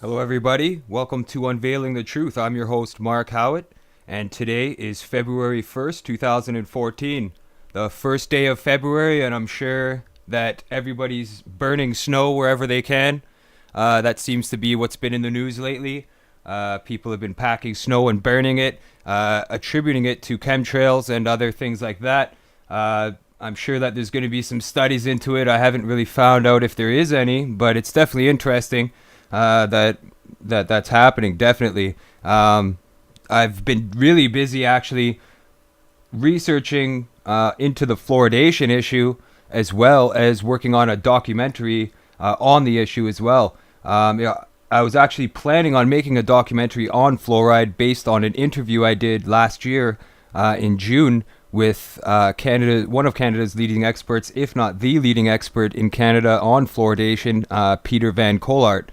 Hello, everybody. Welcome to Unveiling the Truth. I'm your host, Mark Howitt, and today is February 1st, 2014. The first day of February, and I'm sure that everybody's burning snow wherever they can. That seems to be what's been in the news lately. People have been packing snow and burning it, attributing it to chemtrails and other things like that. I'm sure that there's going to be some studies into it. I haven't really found out if there is any, but it's definitely interesting. That's happening, definitely. I've been really busy actually researching into the fluoridation issue, as well as working on a documentary on the issue as well. I was actually planning on making a documentary on fluoride based on an interview I did last year in June with one of Canada's leading experts, if not the leading expert in Canada on fluoridation, Peter Van Collart.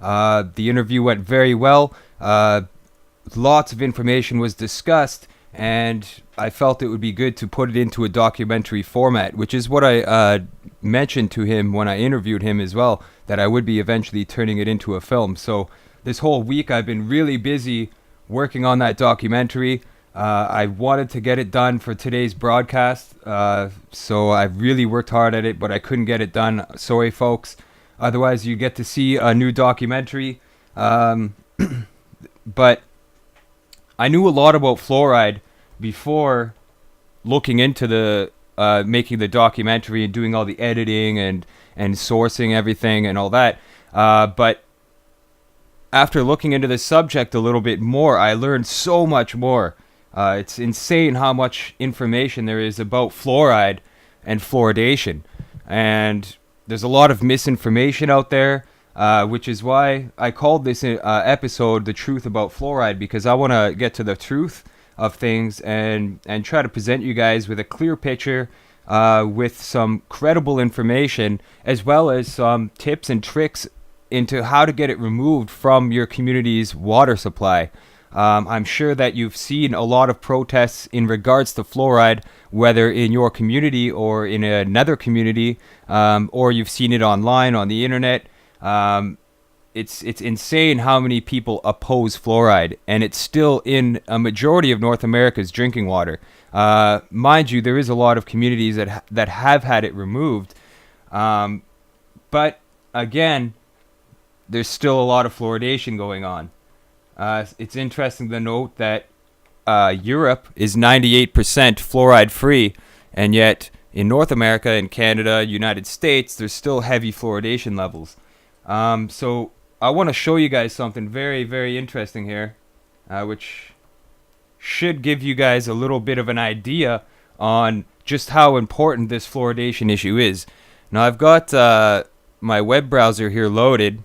The interview went very well. Lots of information was discussed, and I felt it would be good to put it into a documentary format, which is what I mentioned to him when I interviewed him as well, that I would be eventually turning it into a film. So this whole week I've been really busy working on that documentary. I wanted to get it done for today's broadcast, so I really worked hard at it, but I couldn't get it done. Sorry, folks. Otherwise, you get to see a new documentary. But I knew a lot about fluoride before looking into the making the documentary and doing all the editing and sourcing everything and all that. But after looking into the subject a little bit more, I learned so much more. It's insane how much information there is about fluoride and fluoridation. And there's a lot of misinformation out there, which is why I called this episode The Truth About Fluoride, because I want to get to the truth of things and try to present you guys with a clear picture, with some credible information, as well as some tips and tricks into how to get it removed from your community's water supply. I'm sure that you've seen a lot of protests in regards to fluoride, whether in your community or in another community, or you've seen it online on the internet. It's insane how many people oppose fluoride, and it's still in a majority of North America's drinking water. Mind you, there is a lot of communities that have had it removed, but again, there's still a lot of fluoridation going on. It's interesting to note that Europe is 98% fluoride free, and yet in North America and Canada, United States, there's still heavy fluoridation levels. So I want to show you guys something very, very interesting here, which should give you guys a little bit of an idea on just how important this fluoridation issue is. Now I've got my web browser here loaded,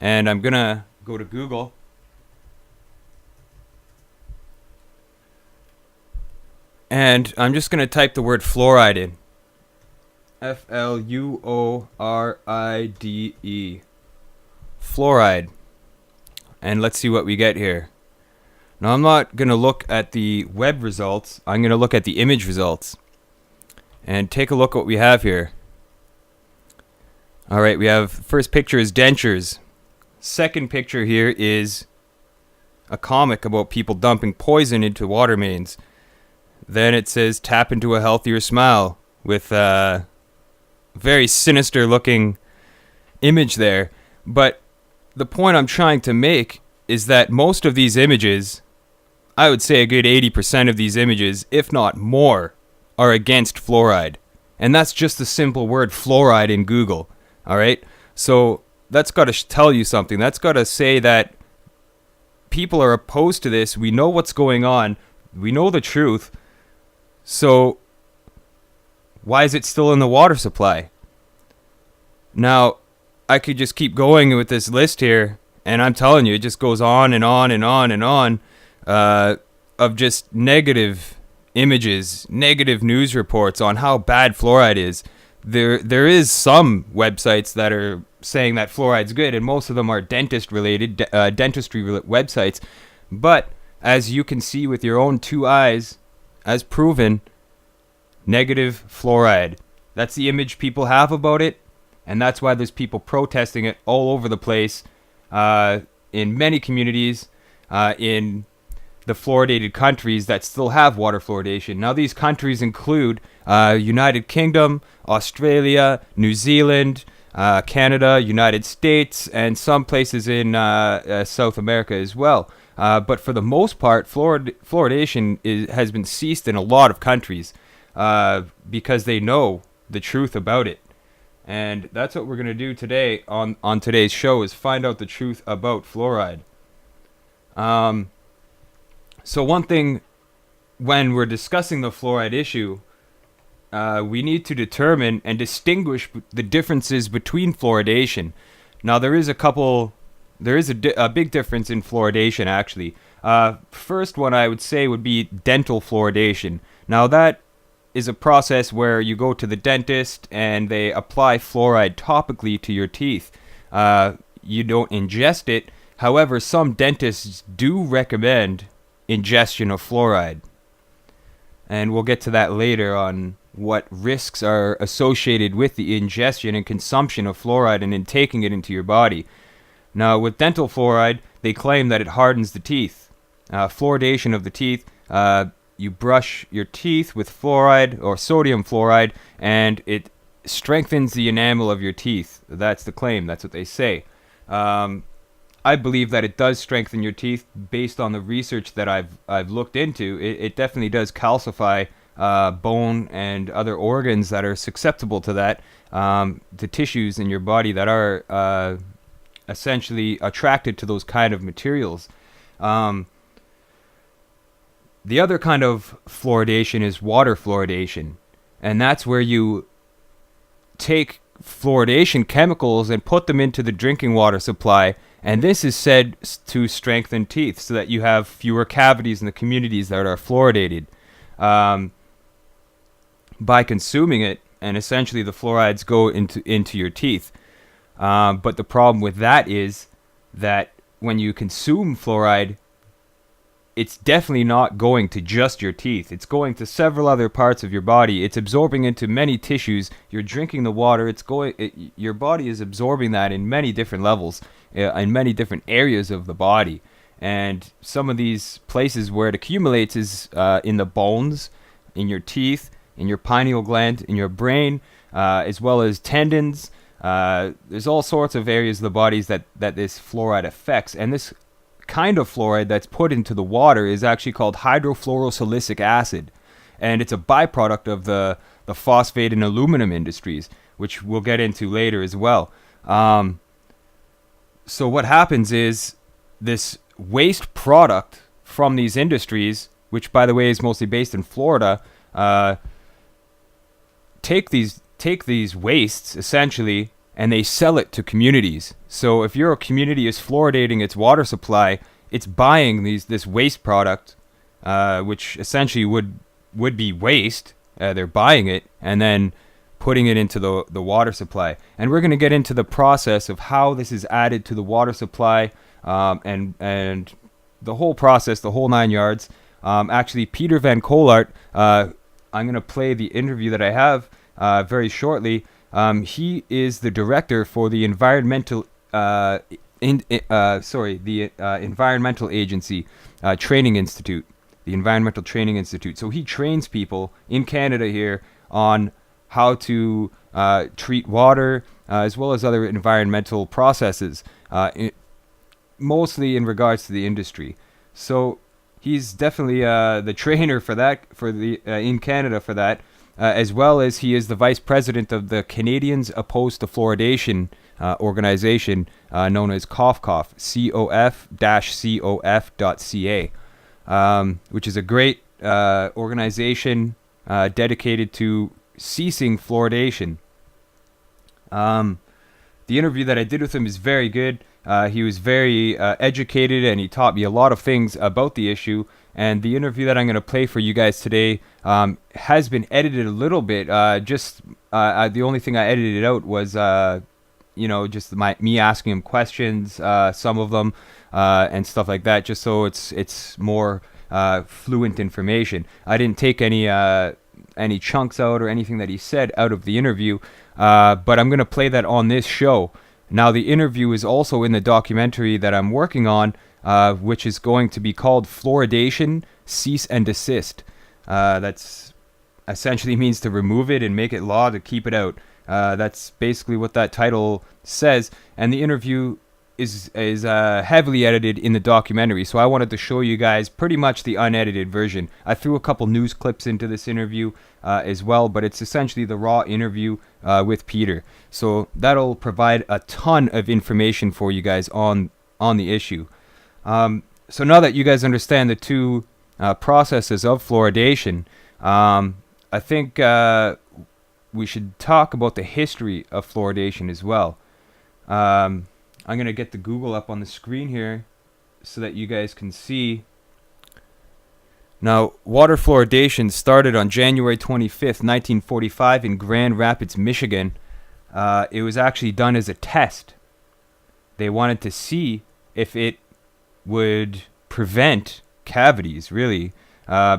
and I'm going to go to Google. And I'm just going to type the word fluoride in. Fluoride. Fluoride. And let's see what we get here. Now, I'm not going to look at the web results. I'm going to look at the image results. And take a look what we have here. Alright, we have, first picture is dentures. Second picture here is a comic about people dumping poison into water mains. Then it says, tap into a healthier smile, with a very sinister looking image there. But the point I'm trying to make is that most of these images, I would say a good 80% of these images, if not more, are against fluoride. And that's just the simple word fluoride in Google. Alright? So that's got to tell you something. That's got to say that people are opposed to this. We know what's going on. We know the truth. So, why is it still in the water supply? Now, I could just keep going with this list here, and I'm telling you, it just goes on and on and on and on, of just negative images, negative news reports on how bad fluoride is. There is some websites that are saying that fluoride's good, and most of them are dentistry websites. But, as you can see with your own two eyes, as proven, negative fluoride. That's the image people have about it, and that's why there's people protesting it all over the place. in many communities in the fluoridated countries that still have water fluoridation. Now, these countries include United Kingdom, Australia, New Zealand, Canada, United States, and some places in South America as well. But for the most part, fluoridation has been ceased in a lot of countries because they know the truth about it. And that's what we're going to do today on today's show, is find out the truth about fluoride. So one thing, when we're discussing the fluoride issue, we need to determine and distinguish the differences between fluoridation. Now, there is a big difference in fluoridation, actually. First one I would say would be dental fluoridation. Now, that is a process where you go to the dentist and they apply fluoride topically to your teeth. You don't ingest it. However, some dentists do recommend ingestion of fluoride. And we'll get to that later on what risks are associated with the ingestion and consumption of fluoride and in taking it into your body. Now, with dental fluoride, they claim that it hardens the teeth. Fluoridation of the teeth, you brush your teeth with fluoride or sodium fluoride, and it strengthens the enamel of your teeth. That's the claim. That's what they say. I believe that it does strengthen your teeth based on the research that I've looked into. It definitely does calcify bone and other organs that are susceptible to that, the tissues in your body that are essentially attracted to those kind of materials. The other kind of fluoridation is water fluoridation, and that's where you take fluoridation chemicals and put them into the drinking water supply, and this is said to strengthen teeth so that you have fewer cavities in the communities that are fluoridated. By consuming it, and essentially the fluorides go into your teeth. But the problem with that is that when you consume fluoride, it's definitely not going to just your teeth. It's going to several other parts of your body. It's absorbing into many tissues. You're drinking the water. Your body is absorbing that in many different levels, in many different areas of the body. And some of these places where it accumulates is in the bones, in your teeth, in your pineal gland, in your brain, as well as tendons. There's all sorts of areas of the bodies that this fluoride affects. And this kind of fluoride that's put into the water is actually called hydrofluorosilicic acid, and it's a byproduct of the phosphate and aluminum industries, which we'll get into later as well. So what happens is this waste product from these industries, which by the way is mostly based in Florida, take these wastes essentially, and they sell it to communities. So if your community is fluoridating its water supply, it's buying this waste product, which essentially would be waste. They're buying it and then putting it into the water supply. And we're going to get into the process of how this is added to the water supply, and the whole process, the whole 9 yards. Actually, Peter Van Colart, I'm going to play the interview that I have very shortly. He is the director for the Environmental Agency Training Institute, the Environmental Training Institute. So he trains people in Canada here on how to treat water, as well as other environmental processes, mostly in regards to the industry. So he's definitely the trainer for that, in Canada for that. As well as he is the vice president of the Canadians Opposed to Fluoridation organization known as COFCOF, cof-cof.ca, which is a great organization dedicated to ceasing fluoridation. The interview that I did with him is very good. He was very educated, and he taught me a lot of things about the issue. And the interview that I'm going to play for you guys today has been edited a little bit. The only thing I edited out was, just me asking him questions, some of them, and stuff like that, just so it's more fluent information. I didn't take any chunks out or anything that he said out of the interview, but I'm going to play that on this show. Now, the interview is also in the documentary that I'm working on, which is going to be called Fluoridation, Cease and Desist. That's essentially means to remove it and make it law to keep it out. That's basically what that title says. And the interview is heavily edited in the documentary, so I wanted to show you guys pretty much the unedited version. I threw a couple news clips into this interview as well, but it's essentially the raw interview with Peter. So that'll provide a ton of information for you guys on the issue. So now that you guys understand the two processes of fluoridation, I think we should talk about the history of fluoridation as well. I'm going to get the Google up on the screen here so that you guys can see. Now, water fluoridation started on January 25th, 1945 in Grand Rapids, Michigan. It was actually done as a test. They wanted to see if it would prevent cavities, really,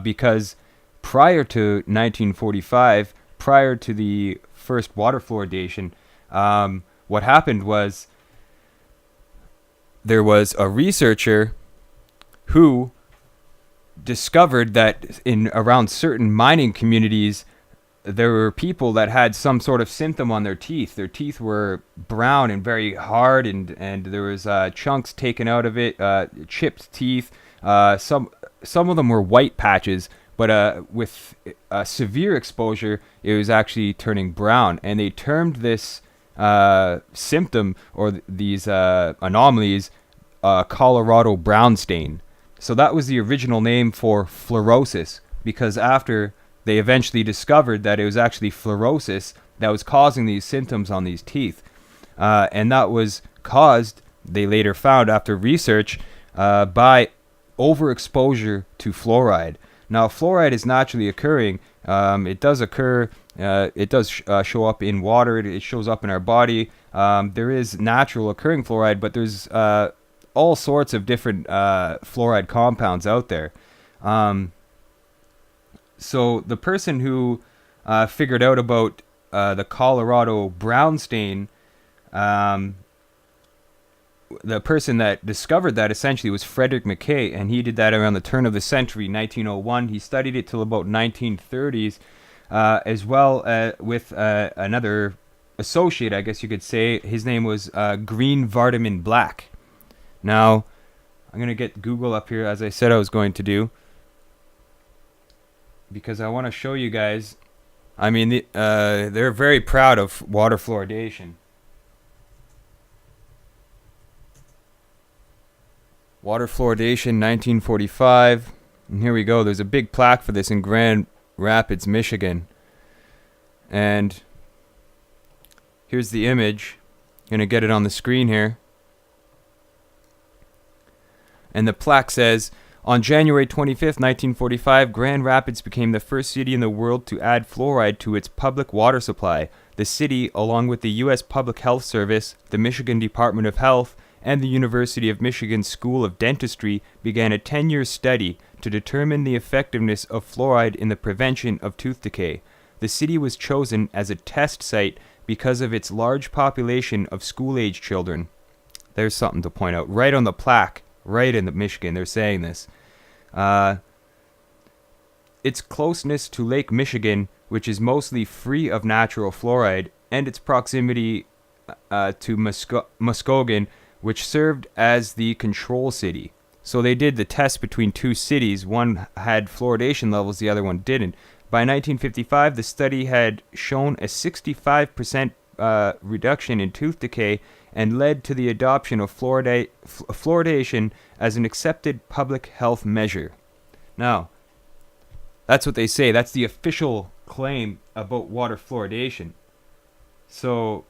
because prior to 1945, prior to the first water fluoridation, what happened was there was a researcher who discovered that in around certain mining communities, there were people that had some sort of symptom on their teeth. Their teeth were brown and very hard, and there was chunks taken out of it, chipped teeth. Some of them were white patches, but with severe exposure, it was actually turning brown. And they termed this symptom or these anomalies Colorado brown stain. So that was the original name for fluorosis, because after they eventually discovered that it was actually fluorosis that was causing these symptoms on these teeth. And that was caused, they later found after research, by overexposure to fluoride. Now, fluoride is naturally occurring. It does occur. It does show up in water. It shows up in our body. There is natural occurring fluoride, but there's all sorts of different fluoride compounds out there. So the person who figured out about the Colorado brown stain, the person that discovered that essentially was Frederick Mackay, and he did that around the turn of the century, 1901. He studied it till about 1930s, as well with another associate, I guess you could say. His name was Green Vardaman Black. Now, I'm going to get Google up here, as I said I was going to do, because I want to show you guys. I mean, they're very proud of water fluoridation. Water fluoridation, 1945. And here we go. There's a big plaque for this in Grand Rapids, Michigan. And here's the image. I'm going to get it on the screen here. And the plaque says, on January 25th, 1945, Grand Rapids became the first city in the world to add fluoride to its public water supply. The city, along with the U.S. Public Health Service, the Michigan Department of Health, and the University of Michigan School of Dentistry, began a 10-year study to determine the effectiveness of fluoride in the prevention of tooth decay. The city was chosen as a test site because of its large population of school-age children. There's something to point out. Right on the plaque, right in the Michigan, they're saying this. Its closeness to Lake Michigan, which is mostly free of natural fluoride, and its proximity to Muskegon, which served as the control city. So they did the test between two cities. One had fluoridation levels, the other one didn't. By 1955, the study had shown a 65% reduction in tooth decay and led to the adoption of fluoridation as an accepted public health measure. Now, that's what they say. That's the official claim about water fluoridation. So,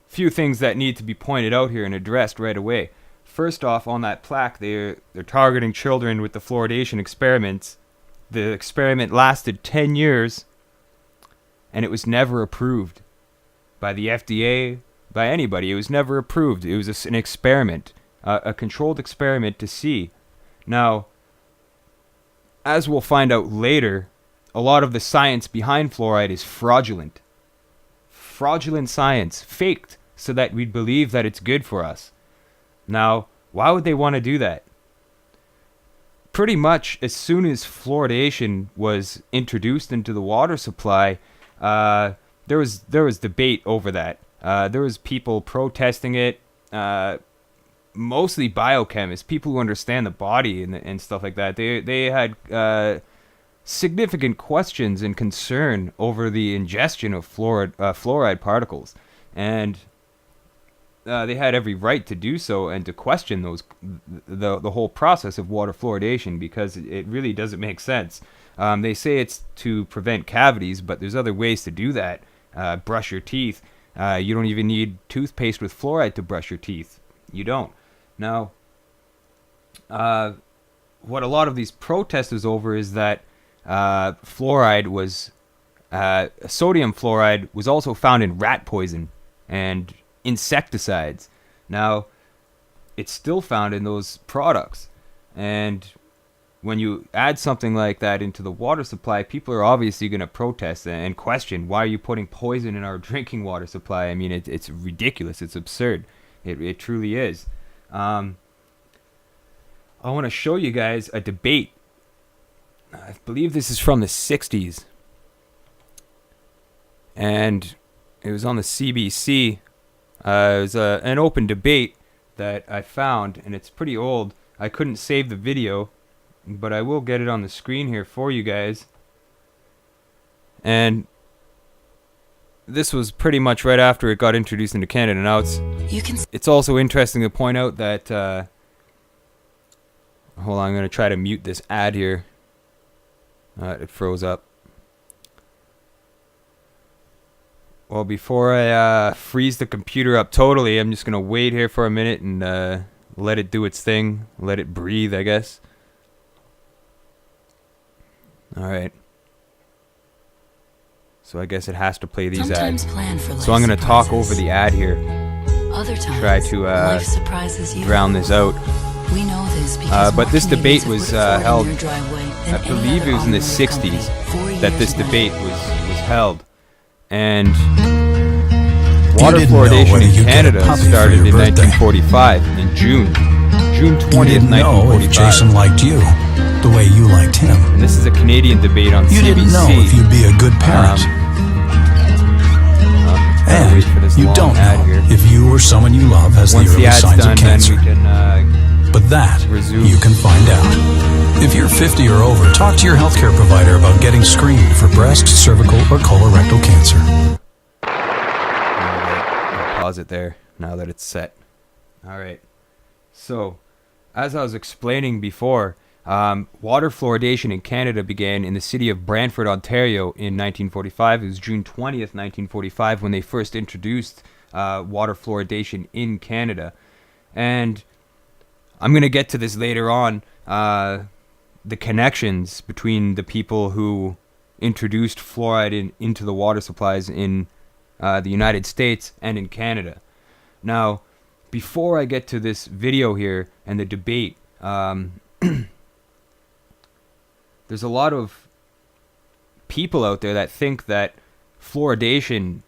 few things that need to be pointed out here and addressed right away. First off, on that plaque, they're targeting children with the fluoridation experiments. The experiment lasted 10 years, and it was never approved by the FDA, by anybody. It was never approved. It was an experiment, a controlled experiment to see. Now, as we'll find out later, a lot of the science behind fluoride is fraudulent. Fraudulent science, faked so that we'd believe that it's good for us. Now, why would they want to do that? Pretty much as soon as fluoridation was introduced into the water supply, there was debate over that. There was people protesting it, mostly biochemists, people who understand the body and stuff like that. They had significant questions and concern over the ingestion of fluoride particles, and they had every right to do so and to question the whole process of water fluoridation, because it really doesn't make sense. They say it's to prevent cavities, but there's other ways to do that. Brush your teeth. You don't even need toothpaste with fluoride to brush your teeth. You don't. Now, what a lot of these protesters over is that fluoride was sodium fluoride was also found in rat poison and insecticides. Now, it's still found in those products, and when you add something like that into the water supply, people are obviously going to protest and question, why are you putting poison in our drinking water supply? I mean, it's ridiculous. It's absurd. It truly is. I want to show you guys a debate. I believe this is from the 60s, and it was on the CBC. It was an open debate that I found, and it's pretty old. I couldn't save the video, but I will get it on the screen here for you guys. And this was pretty much right after it got introduced into Canada. Now it's also interesting to point out that hold on, I'm going to try to mute this ad here. It froze up. Well, before I freeze the computer up totally, I'm just going to wait here for a minute and let it do its thing. Let it breathe, I guess. Alright. So I guess it has to play these ads. So I'm going to talk over the ad here. Other times, try to drown this out. We know this because but this debate watching was music recorded in held, your driveway than I any believe other it was in the automobile 60s company. 4 that this years ago. debate was held. And Water water fluoridation fluoridation in in Canada Canada started in birthday. 1945, in June You 20th, didn't know if 1945. Jason liked you the way you liked him. And this is a Canadian debate on You CBC. didn't know if you'd be a good parent. Gotta wait for this And you long don't ad know here. if you or someone you love has Once the the early ad's signs done, of then cancer. we can But that, resume. you can find out. If you're 50 or over, talk to your healthcare provider about getting screened for breast, cervical, or colorectal cancer. I'll pause it there now that it's set. Alright. So, as I was explaining before, water fluoridation in Canada began in the city of Brantford, Ontario in 1945. It was June 20th, 1945 when they first introduced water fluoridation in Canada. And I'm going to get to this later on, the connections between the people who introduced fluoride into the water supplies in the United States and in Canada. Now, before I get to this video here and the debate, there's a lot of people out there that think that fluoridation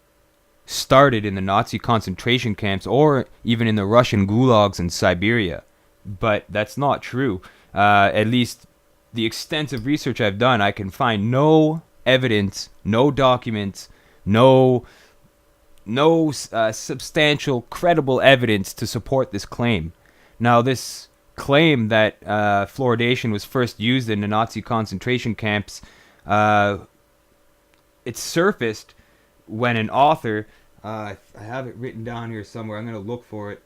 started in the Nazi concentration camps or even in the Russian gulags in Siberia. But that's not true. At least the extensive research I've done, I can find no evidence, no documents, no substantial, credible evidence to support this claim. Now, this claim that fluoridation was first used in the Nazi concentration camps, it surfaced when an author, I have it written down here somewhere, I'm going to look for it,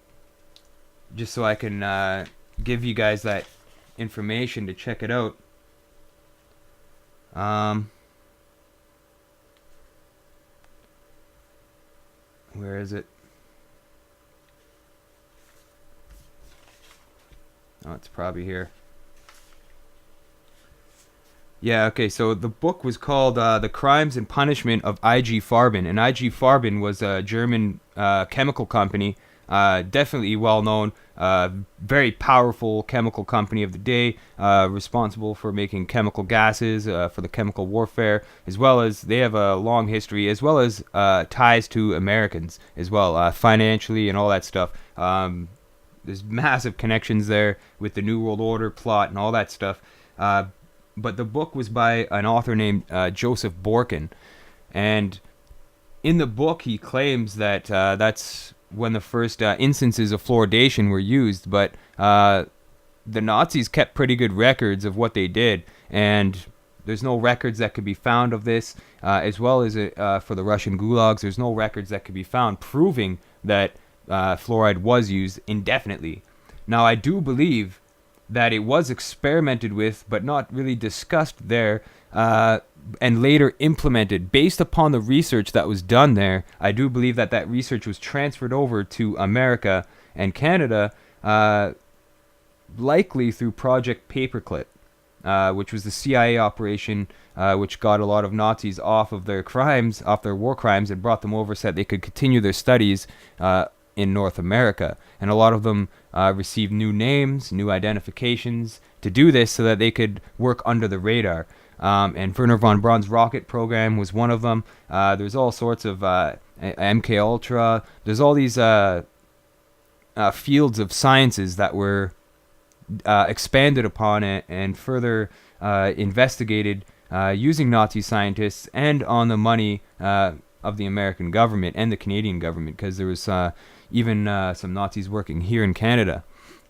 just so I can give you guys that information to check it out. Where is it? Oh, it's probably here. Yeah, okay, so the book was called The Crimes and Punishment of IG Farben. And IG Farben was a German chemical company definitely well known, very powerful chemical company of the day, responsible for making chemical gases for the chemical warfare, as well as they have a long history, as well as ties to Americans as well, financially and all that stuff. There's massive connections there with the New World Order plot and all that stuff. But the book was by an author named Joseph Borkin, and in the book he claims that that's when the first instances of fluoridation were used, but the Nazis kept pretty good records of what they did, and there's no records that could be found of this, as well as for the Russian gulags, there's no records that could be found proving that fluoride was used indefinitely. Now, I do believe that it was experimented with, but not really discussed there, and later implemented based upon the research that was done there. I do believe that that research was transferred over to America and Canada, likely through Project Paperclip, which was the CIA operation, which got a lot of Nazis off of their crimes, off their war crimes, and brought them over so that they could continue their studies in North America. And a lot of them received new names, new identifications to do this so that they could work under the radar. And Werner von Braun's rocket program was one of them. There's all sorts of MK Ultra. There's all these fields of sciences that were expanded upon it and further investigated using Nazi scientists and on the money of the American government and the Canadian government, because there was even some Nazis working here in Canada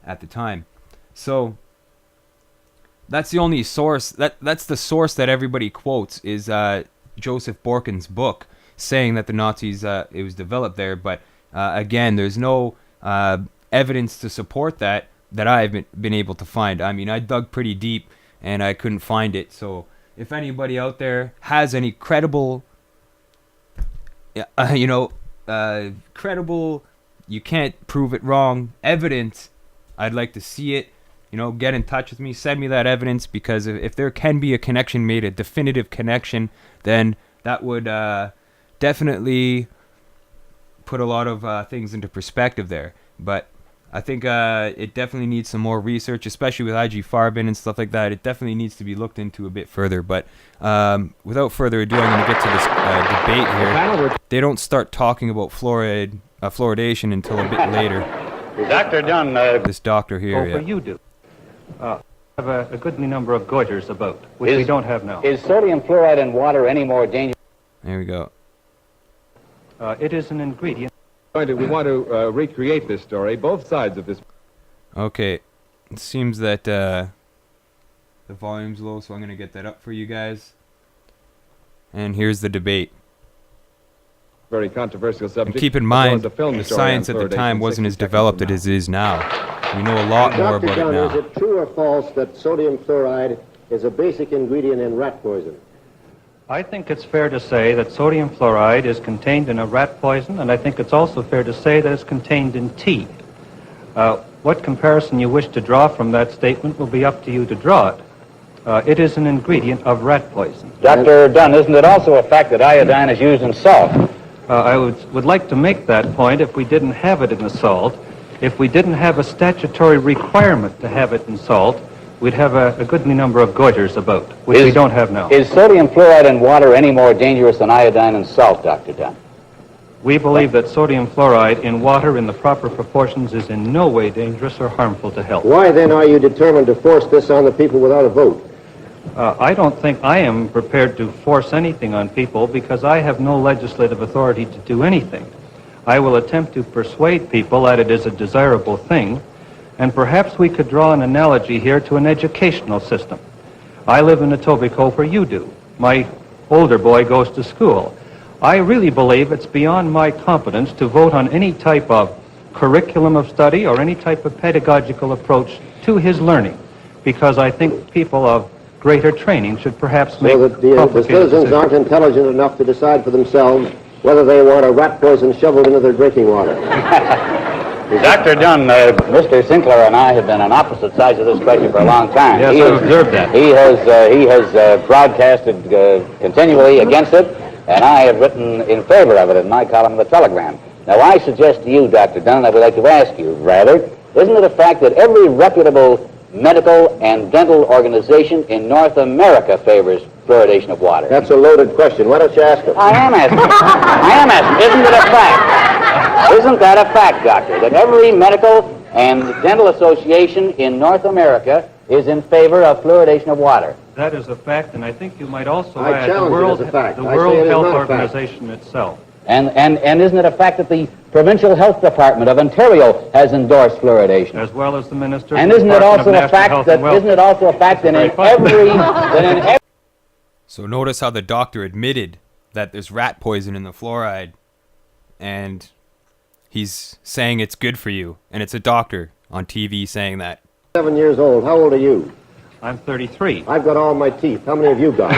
at the time. So that's the only source, that's the source that everybody quotes, is Joseph Borkin's book saying that the Nazis, it was developed there. But again, there's no evidence to support that I've been able to find. I mean, I dug pretty deep and I couldn't find it. So if anybody out there has any credible, credible, you can't prove it wrong evidence, I'd like to see it. Get in touch with me, send me that evidence, because if there can be a connection made, a definitive connection, then that would definitely put a lot of things into perspective there. But I think it definitely needs some more research, especially with IG Farben and stuff like that. It definitely needs to be looked into a bit further. But without further ado, I'm going to get to this debate here. They don't start talking about fluoridation until a bit later. Dr. Dunn. This doctor here. For you do. Have a goodly number of goiters about, which we don't have now. Is sodium fluoride in water any more dangerous? There we go. It is an ingredient. We want to recreate this story, both sides of this. Okay, it seems that the volume's low, so I'm going to get that up for you guys. And here's the debate. Very controversial subject. And keep in mind, the science at the time wasn't as developed as it is now. We know a lot more about it now. Is it true or false that sodium fluoride is a basic ingredient in rat poison? I think it's fair to say that sodium fluoride is contained in a rat poison, and I think it's also fair to say that it's contained in tea. What comparison you wish to draw from that statement will be up to you to draw it. It is an ingredient of rat poison. Dr. Dunn, isn't it also a fact that iodine is used in salt? I would like to make that point if we didn't have it in the salt. If we didn't have a statutory requirement to have it in salt, we'd have a goodly number of goiters about, which we don't have now. Is sodium fluoride in water any more dangerous than iodine in salt, Dr. Dunn? We believe that sodium fluoride in water in the proper proportions is in no way dangerous or harmful to health. Why then are you determined to force this on the people without a vote? I don't think I am prepared to force anything on people, because I have no legislative authority to do anything. I will attempt to persuade people that it is a desirable thing, and perhaps we could draw an analogy here to an educational system. I live in Etobicoke where you do. My older boy goes to school. I really believe it's beyond my competence to vote on any type of curriculum of study or any type of pedagogical approach to his learning, because I think people of greater training should perhaps make the citizens aren't intelligent enough to decide for themselves whether they want a rat poison shoveled into their drinking water. Dr. Dunn, Mr. Sinclair and I have been on opposite sides of this question for a long time. Yes, I've observed that. He has broadcasted continually against it, and I have written in favor of it in my column of the Telegram. Now, I suggest to you, Dr. Dunn, and I would like to ask you, rather, isn't it a fact that every reputable medical and dental organization in North America favors fluoridation of water? That's a loaded question. Why don't you ask him? I am asking. I am asking. Isn't it a fact? Isn't that a fact, Doctor, that every medical and dental association in North America is in favor of fluoridation of water? That is a fact, and I think you might also I add the challenge it World, as a fact. the I say World it is Health not a fact. Organization itself. And isn't it a fact that the Provincial Health Department of Ontario has endorsed fluoridation? As well as the Minister. And of isn't the it Department also of a National fact Health that and Welfare. isn't it also a fact that in every So notice how the doctor admitted that there's rat poison in the fluoride, and he's saying it's good for you, and it's a doctor on TV saying that. 7 years old. How old are you? I'm 33. I've got all my teeth. How many have you got?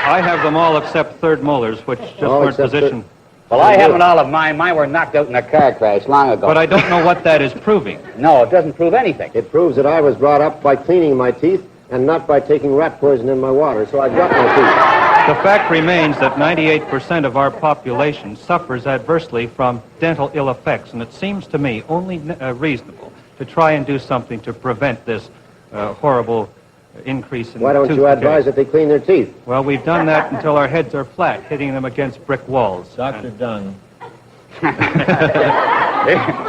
I have them all except third molars, which just All weren't except positioned. Well, I haven't all of mine. Mine were knocked out in a car crash long ago. But I don't know what that is proving. No, it doesn't prove anything. It proves that I was brought up by cleaning my teeth and not by taking rat poison in my water, so I've got my teeth. The fact remains that 98% of our population suffers adversely from dental ill effects, and it seems to me only reasonable to try and do something to prevent this horrible increase in Why don't tooth you advise decay. that they clean their teeth? Well, we've done that until our heads are flat, hitting them against brick walls. Dr. Dunn. A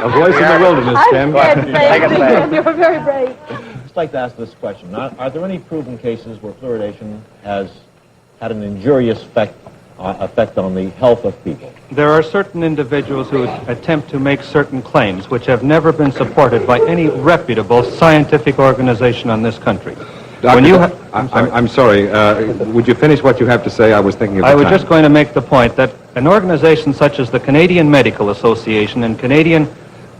voice in the wilderness, Tim. Take us back. You're very brave. I'd just like to ask this question. Are there any proven cases where fluoridation has had an injurious effect on the health of people? There are certain individuals who attempt to make certain claims which have never been supported by any reputable scientific organization on this country. Doctor, I'm sorry. Would you finish what you have to say? I was thinking of the I was time. just going to make the point that an organization such as the Canadian Medical Association and Canadian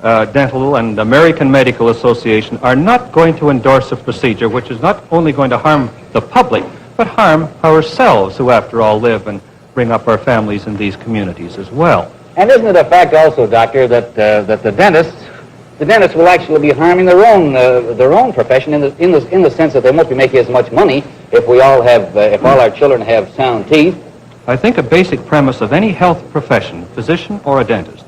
Dental and American Medical Association are not going to endorse a procedure which is not only going to harm the public, but harm ourselves, who after all live and bring up our families in these communities as well. And isn't it a fact also, Doctor, that the dentists will actually be harming their own profession in the sense that they won't be making as much money if if all our children have sound teeth. I think a basic premise of any health profession, physician or a dentist,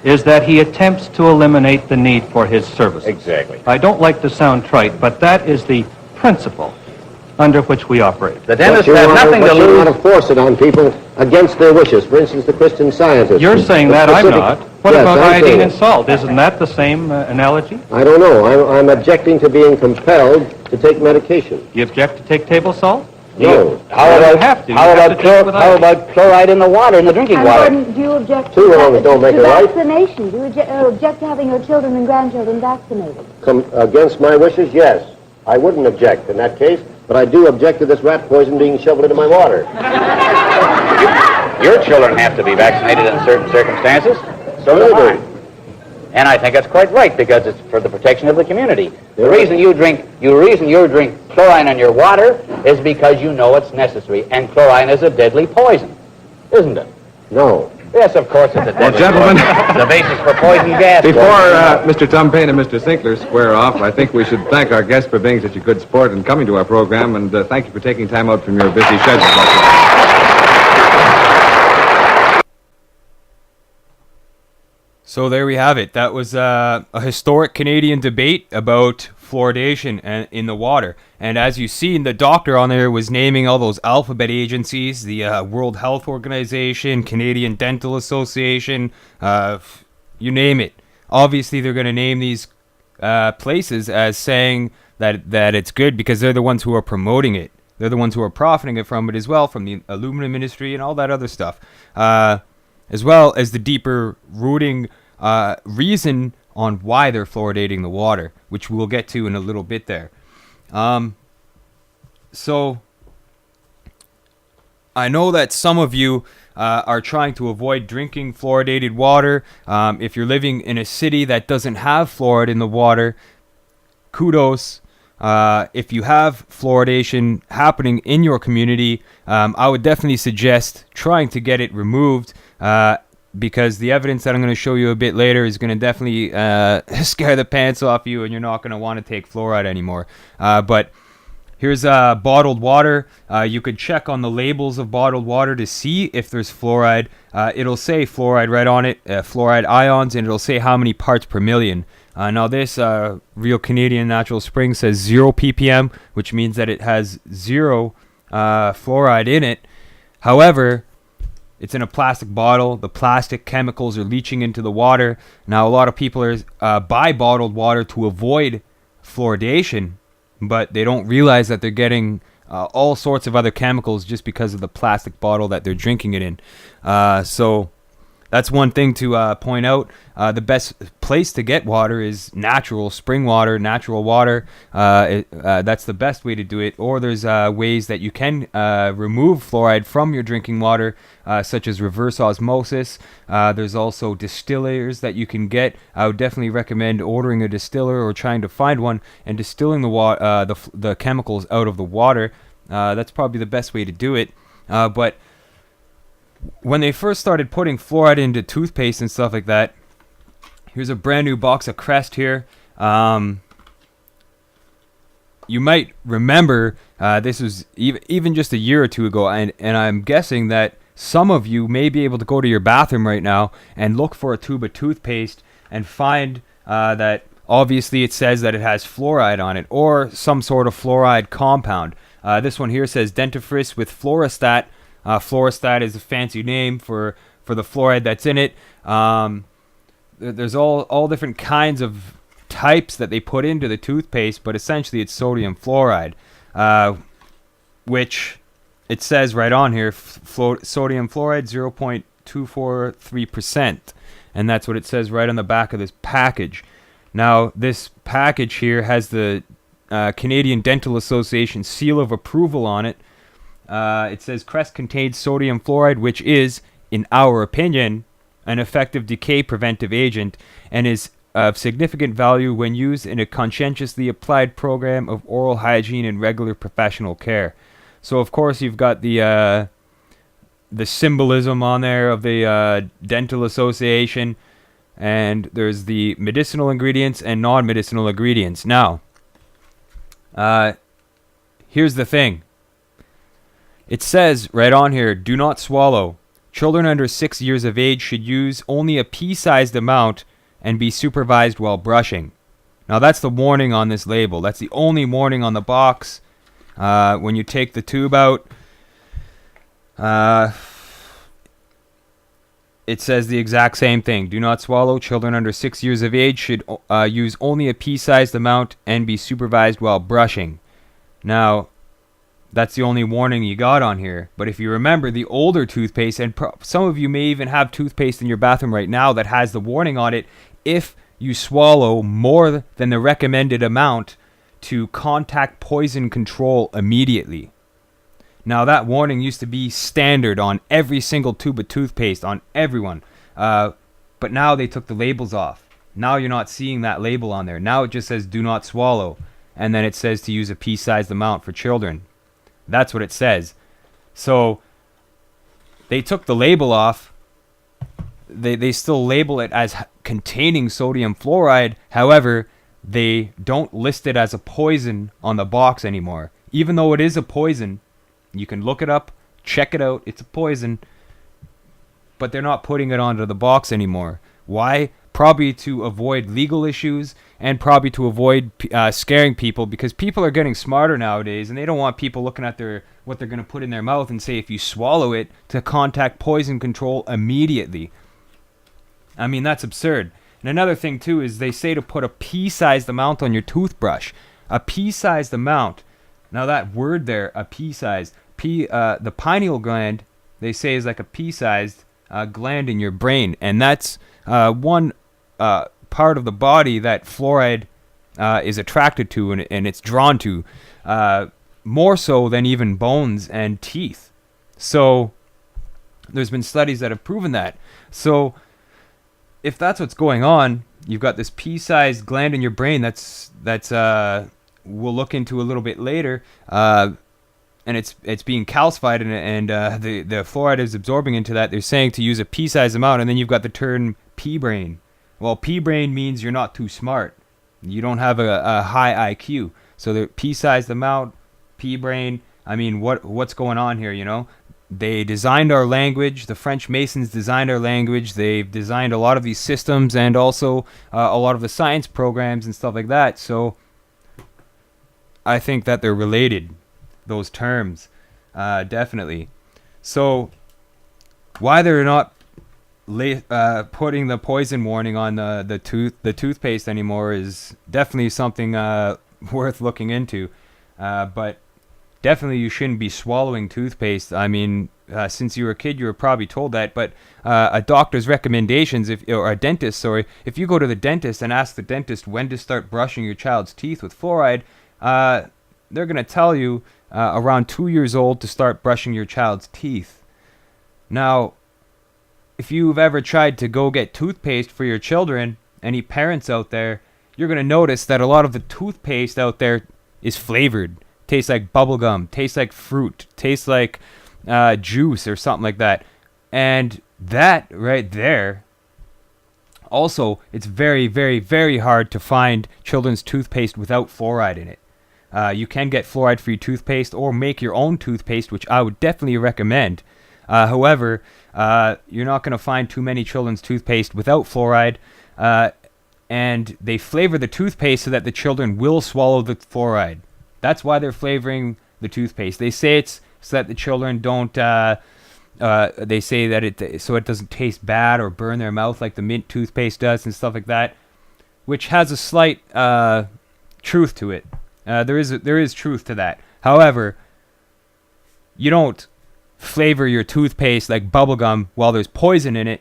is that he attempts to eliminate the need for his services. Exactly. I don't like to sound trite, but that is the principle under which we operate. The dentists have nothing to You want lose. to force it on people against their wishes. For instance, the Christian Scientists. You're saying The that, I'm specific- not. What Yes, about I'm saying iodine it. and salt? Isn't that the same analogy? I don't know. I'm objecting to being compelled to take medication. You object to take table salt? No. How You about have to. You how have about to take it with how iodine. about chloride in the water, in the drinking And water? Gordon, do you object Two to, wrongs don't make to a right. vaccination? Do you object to having your children and grandchildren vaccinated? Against my wishes, yes. I wouldn't object in that case, but I do object to this rat poison being shoveled into my water. Your children have to be vaccinated in certain circumstances. So do Really? mine. And I think that's quite right because it's for the protection of the community. The Yeah. reason you drink chlorine in your water is because you know it's necessary, and chlorine is a deadly poison, isn't it? No. Yes, of course it's a deadly gentlemen. poison. The basis for poison gas. Before Mr. Tom Payne and Mr. Sinkler square off, I think we should thank our guests for being such a good sport and coming to our program, and thank you for taking time out from your busy schedule. So there we have it. That was a historic Canadian debate about fluoridation in the water. And as you seen, the doctor on there was naming all those alphabet agencies, the World Health Organization, Canadian Dental Association, you name it. Obviously, they're going to name these places as saying that it's good because they're the ones who are promoting it. They're the ones who are profiting from it as well, from the aluminum industry and all that other stuff. As well as the deeper rooting reason on why they're fluoridating the water, which we'll get to in a little bit there. So I know that some of you are trying to avoid drinking fluoridated water. If you're living in a city that doesn't have fluoride in the water, kudos. If you have fluoridation happening in your community, I would definitely suggest trying to get it removed because the evidence that I'm going to show you a bit later is going to definitely scare the pants off you, and you're not going to want to take fluoride anymore. But Here's bottled water. You could check on the labels of bottled water to see if there's fluoride. It'll say fluoride right on it, fluoride ions, and it'll say how many parts per million. Now this Real Canadian Natural Spring says 0 ppm, which means that it has 0 fluoride in it. However, it's in a plastic bottle. The plastic chemicals are leaching into the water. Now a lot of people are buy bottled water to avoid fluoridation, but they don't realize that they're getting all sorts of other chemicals just because of the plastic bottle that they're drinking it in. So that's one thing to point out. The best place to get water is natural spring water, natural water. That's the best way to do it. Or there's ways that you can remove fluoride from your drinking water, such as reverse osmosis. There's also distillers that you can get. I would definitely recommend ordering a distiller or trying to find one and distilling the chemicals out of the water. That's probably the best way to do it. But when they first started putting fluoride into toothpaste and stuff like that, here's a brand new box of Crest here. You might remember this was even just a year or two ago, and I'm guessing that some of you may be able to go to your bathroom right now and look for a tube of toothpaste and find that obviously it says that it has fluoride on it or some sort of fluoride compound. This one here says dentifrice with fluorostat. Fluorostat is a fancy name for the fluoride that's in it. There's all different kinds of types that they put into the toothpaste, but essentially it's sodium fluoride, which it says right on here, sodium fluoride 0.243%, and that's what it says right on the back of this package. Now this package here has the Canadian Dental Association seal of approval on it. It says Crest contains sodium fluoride, which is, in our opinion, an effective decay preventive agent and is of significant value when used in a conscientiously applied program of oral hygiene and regular professional care. So, of course, you've got the symbolism on there of the Dental Association, and there's the medicinal ingredients and non-medicinal ingredients. Now, here's the thing. It says right on here, do not swallow. Children under 6 years of age should use only a pea-sized amount and be supervised while brushing. Now that's the warning on this label. That's the only warning on the box. When you take the tube out, it says the exact same thing. Do not swallow. Children under 6 years of age should use only a pea-sized amount and be supervised while brushing. Now, that's the only warning you got on here. But if you remember the older toothpaste, and some of you may even have toothpaste in your bathroom right now that has the warning on it, if you swallow more than the recommended amount, to contact poison control immediately. Now that warning used to be standard on every single tube of toothpaste, on everyone. But now they took the labels off. Now you're not seeing that label on there. Now it just says do not swallow. And then it says to use a pea-sized amount for children. That's what it says. So they took the label off. They still label it as containing sodium fluoride. However, they don't list it as a poison on the box anymore. Even though it is a poison, you can look it up, check it out, it's a poison, but they're not putting it onto the box anymore. Why? Probably to avoid legal issues and probably to avoid scaring people, because people are getting smarter nowadays and they don't want people looking at what they're going to put in their mouth and say if you swallow it to contact poison control immediately. I mean, that's absurd. And another thing too is they say to put a pea-sized amount on your toothbrush. A pea-sized amount. Now that word there, a pea-sized. The pineal gland, they say, is like a pea-sized gland in your brain, and that's one part of the body that fluoride is attracted to and it's drawn to, more so than even bones and teeth. So there's been studies that have proven that. So if that's what's going on, you've got this pea-sized gland in your brain that's we'll look into a little bit later, and it's being calcified and the fluoride is absorbing into that. They're saying to use a pea-sized amount, and then you've got the term pea-brain. Well, pea-brain means you're not too smart. You don't have a high IQ. So the pea-sized amount, pea brain. I mean, what's going on here, you know? They designed our language. The French Masons designed our language. They've designed a lot of these systems and also a lot of the science programs and stuff like that. So I think that they're related, those terms, definitely. So why they're not putting the poison warning on the toothpaste anymore is definitely something worth looking into. But definitely you shouldn't be swallowing toothpaste. I mean, since you were a kid, you were probably told that. But a doctor's recommendations, or a dentist, sorry, if you go to the dentist and ask the dentist when to start brushing your child's teeth with fluoride, they're going to tell you around 2 years old to start brushing your child's teeth. Now, if you've ever tried to go get toothpaste for your children, any parents out there, you're going to notice that a lot of the toothpaste out there is flavored. Tastes like bubblegum, tastes like fruit, tastes like juice or something like that. And that right there, also, it's very, very, very hard to find children's toothpaste without fluoride in it. You can get fluoride-free toothpaste or make your own toothpaste, which I would definitely recommend. However, you're not going to find too many children's toothpaste without fluoride. And they flavor the toothpaste so that the children will swallow the fluoride. That's why they're flavoring the toothpaste. They say it's so that the children don't. They say that so it doesn't taste bad or burn their mouth like the mint toothpaste does and stuff like that, which has a slight truth to it. There is truth to that. However, you don't flavor your toothpaste like bubblegum while there's poison in it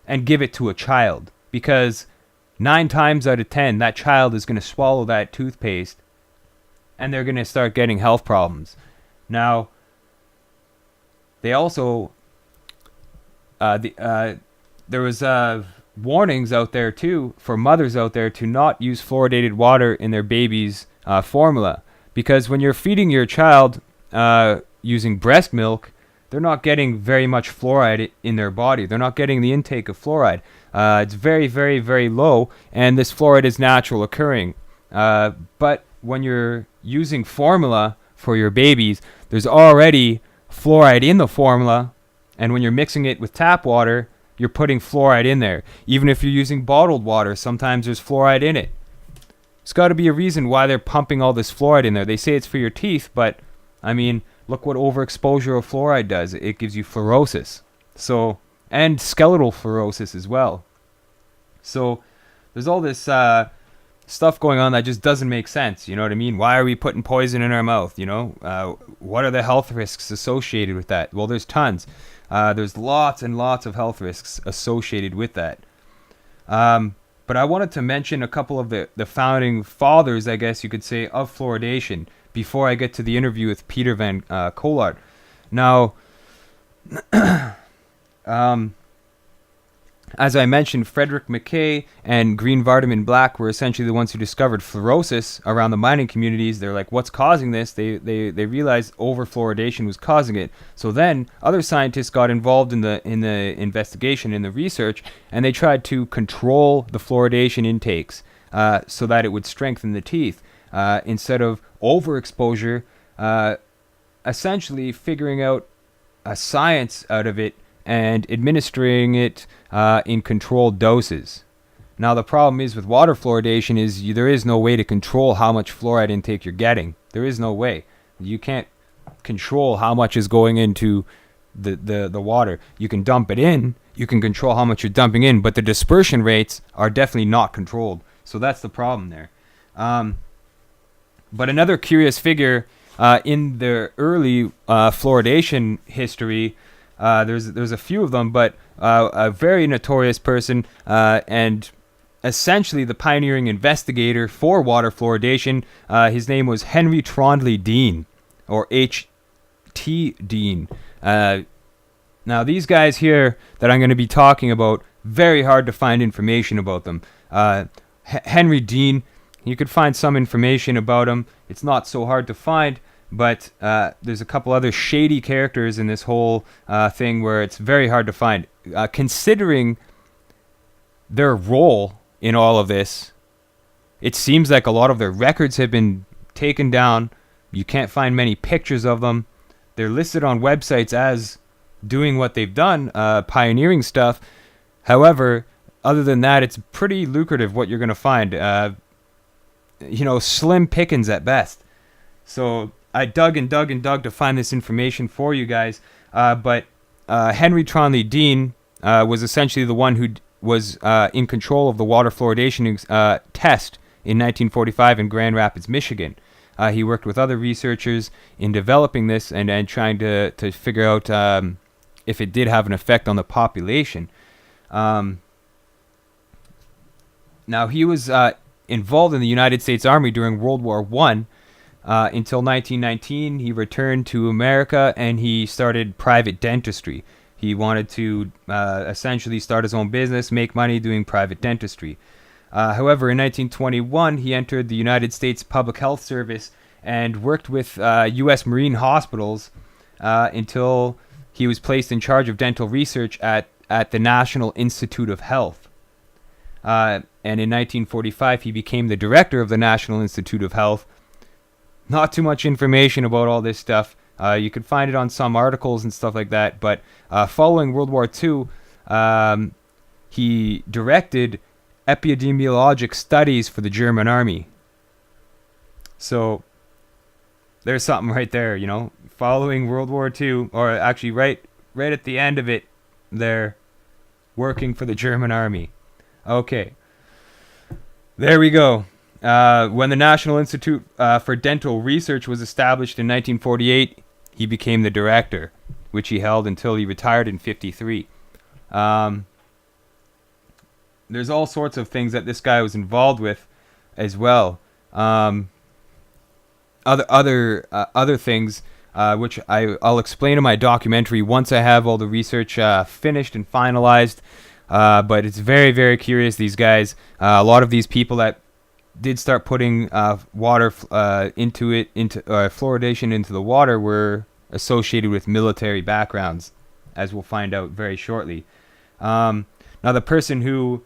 and give it to a child, because 9 times out of 10 that child is going to swallow that toothpaste and they're going to start getting health problems. Now, they also there was warnings out there too for mothers out there to not use fluoridated water in their baby's formula, because when you're feeding your child using breast milk, they're not getting very much fluoride in their body. They're not getting the intake of fluoride. It's very, very, very low, and this fluoride is natural occurring. But when you're using formula for your babies, there's already fluoride in the formula, and when you're mixing it with tap water, you're putting fluoride in there. Even if you're using bottled water, sometimes there's fluoride in it. There's got to be a reason why they're pumping all this fluoride in there. They say it's for your teeth, but I mean, look what overexposure of fluoride does. It gives you fluorosis. So, and skeletal fluorosis as well. So there's all this stuff going on that just doesn't make sense. You know what I mean? Why are we putting poison in our mouth? You know, what are the health risks associated with that? Well, there's tons. There's lots and lots of health risks associated with that. But I wanted to mention a couple of the founding fathers, I guess you could say, of fluoridation before I get to the interview with Peter van Collard. Now, as I mentioned, Frederick Mackay and Green Vardaman Black were essentially the ones who discovered fluorosis around the mining communities. They're like, what's causing this? They realized over-fluoridation was causing it. So then other scientists got involved in the investigation, in the research, and they tried to control the fluoridation intakes so that it would strengthen the teeth. Instead of overexposure, essentially figuring out a science out of it and administering it in controlled doses. Now, the problem is with water fluoridation is there is no way to control how much fluoride intake you're getting. There is no way. You can't control how much is going into the water. You can dump it in. You can control how much you're dumping in, but the dispersion rates are definitely not controlled. So that's the problem there. But another curious figure in the early fluoridation history, there's a few of them, but a very notorious person and essentially the pioneering investigator for water fluoridation. His name was Henry Trondley Dean, or H.T. Dean. Now, these guys here that I'm going to be talking about, very hard to find information about them. Henry Dean, you could find some information about him. It's not so hard to find. But there's a couple other shady characters in this whole thing where it's very hard to find. Considering their role in all of this, it seems like a lot of their records have been taken down. You can't find many pictures of them. They're listed on websites as doing what they've done, pioneering stuff. However, other than that, it's pretty lucrative what you're going to find. Slim pickings at best. So I dug and dug and dug to find this information for you guys. But Henry Tronley Dean was essentially the one who was in control of the water fluoridation test in 1945 in Grand Rapids, Michigan. He worked with other researchers in developing this and trying to figure out if it did have an effect on the population. Now, he was involved in the United States Army during World War I. Until 1919, he returned to America and he started private dentistry. He wanted to essentially start his own business, make money doing private dentistry. However, in 1921, he entered the United States Public Health Service and worked with U.S. Marine hospitals until he was placed in charge of dental research at the National Institute of Health. And in 1945, he became the director of the National Institute of Health. Not too much information about all this stuff. You could find it on some articles and stuff like that. But following World War II, he directed epidemiologic studies for the German army. So there's something right there, following World War II, or actually right at the end of it, they're working for the German army. Okay, there we go. When the National Institute for Dental Research was established in 1948, he became the director, which he held until he retired in 1953. There's all sorts of things that this guy was involved with as well. Other things which I'll explain in my documentary once I have all the research finished and finalized. But it's very, very curious, these guys. A lot of these people that did start putting water fluoridation into the water were associated with military backgrounds, as we'll find out very shortly. Now, the person who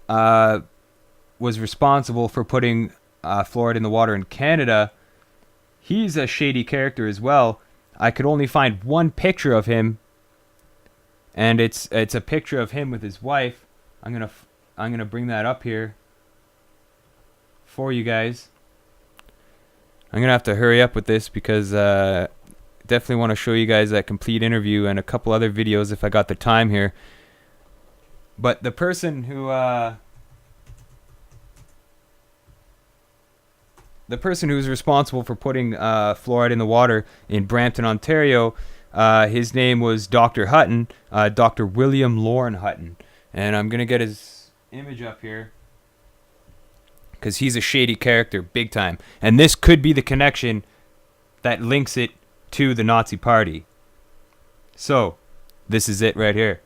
was responsible for putting fluoride in the water in Canada, he's a shady character as well. I could only find one picture of him, and it's a picture of him with his wife. I'm gonna bring that up here for you guys. I'm gonna have to hurry up with this because definitely want to show you guys that complete interview and a couple other videos if I got the time here. But the person who was responsible for putting fluoride in the water in Brampton, Ontario, his name was Dr. Hutton, Dr. William Lorne Hutton. And I'm going to get his image up here because he's a shady character, big time. And this could be the connection that links it to the Nazi Party. So, this is it right here.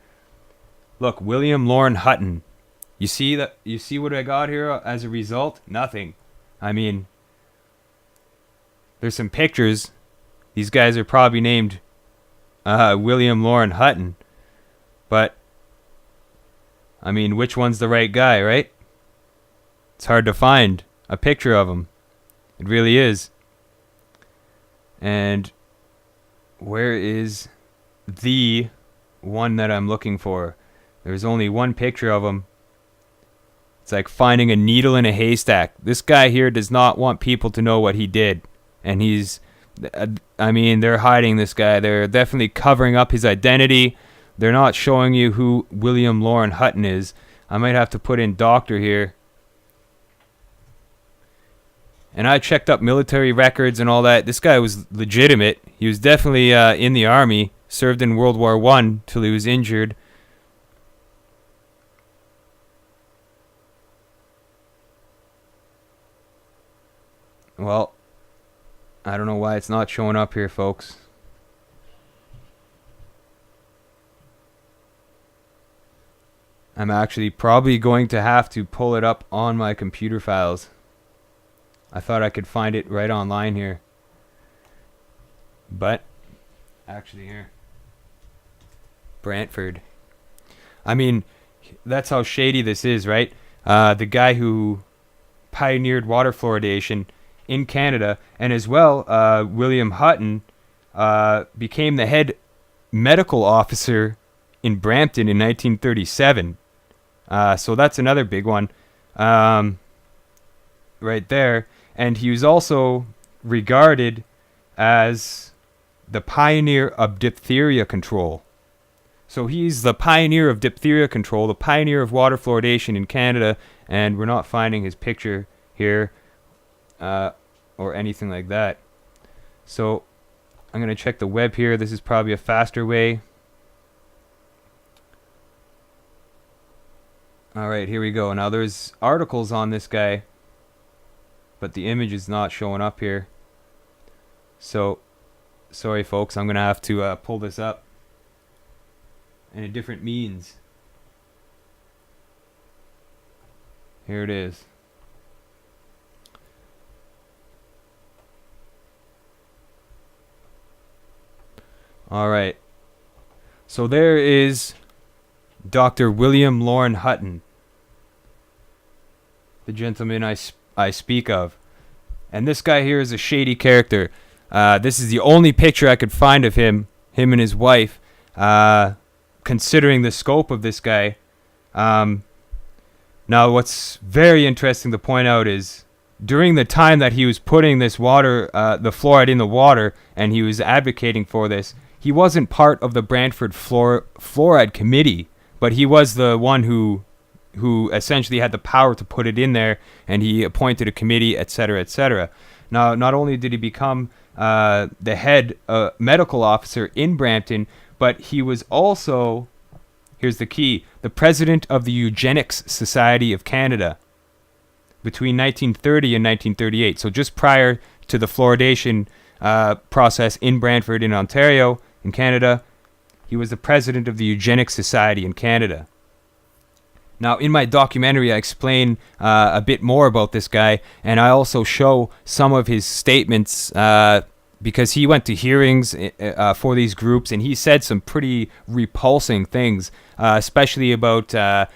Look, William Lorne Hutton. You see what I got here as a result? Nothing. I mean, there's some pictures. These guys are probably named William Lorne Hutton. But, I mean, which one's the right guy, right? It's hard to find a picture of him. It really is. And where is the one that I'm looking for? There's only one picture of him. It's like finding a needle in a haystack. This guy here does not want people to know what he did. And they're hiding this guy. They're definitely covering up his identity. They're not showing you who William Lorne Hutton is. I might have to put in doctor here. And I checked up military records and all that. This guy was legitimate. He was definitely in the army. Served in World War I till he was injured. Well, I don't know why it's not showing up here, folks. I'm actually probably going to have to pull it up on my computer files. I thought I could find it right online here. But, actually here. Brantford. I mean, that's how shady this is, right? The guy who pioneered water fluoridation, in Canada, and as well, William Hutton became the head medical officer in Brampton in 1937. So that's another big one right there. And he was also regarded as the pioneer of diphtheria control. So he's the pioneer of diphtheria control, the pioneer of water fluoridation in Canada, and we're not finding his picture here or anything like that. So I'm going to check the web here. This is probably a faster way. All right, here we go. Now there's articles on this guy, but the image is not showing up here. So sorry folks, I'm going to have to pull this up in a different means. Here it is. All right. So there is Dr. William Lorne Hutton, the gentleman I speak of. And this guy here is a shady character. This is the only picture I could find of him and his wife. Considering the scope of this guy. Now, what's very interesting to point out is during the time that he was putting this water, the fluoride in the water, and he was advocating for this, he wasn't part of the Brantford Fluoride Committee, but he was the one who essentially had the power to put it in there, and he appointed a committee, etc., etc. Now, not only did he become the head medical officer in Brampton, but he was also, here's the key, the president of the Eugenics Society of Canada between 1930 and 1938. So just prior to the fluoridation process in Brantford in Ontario, in Canada, he was the president of the Eugenics Society in Canada. Now, in my documentary, I explain a bit more about this guy, and I also show some of his statements because he went to hearings for these groups, and he said some pretty repulsing things, especially about, I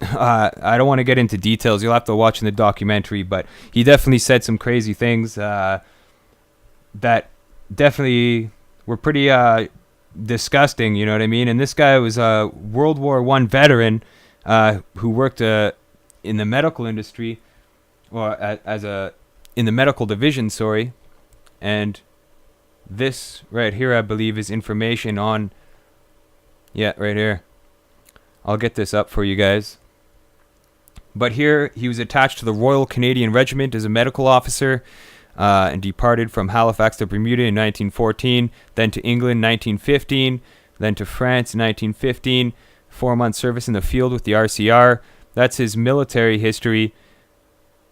don't want to get into details, you'll have to watch in the documentary, but he definitely said some crazy things that definitely were pretty disgusting, you know what I mean? And this guy was a World War I veteran who worked in the medical industry, or in the medical division, sorry. And this right here, I believe, is information on, yeah, right here. I'll get this up for you guys. But here, he was attached to the Royal Canadian Regiment as a medical officer, and departed from Halifax to Bermuda in 1914, then to England 1915, then to France in 1915, 4-month service in the field with the RCR. That's his military history.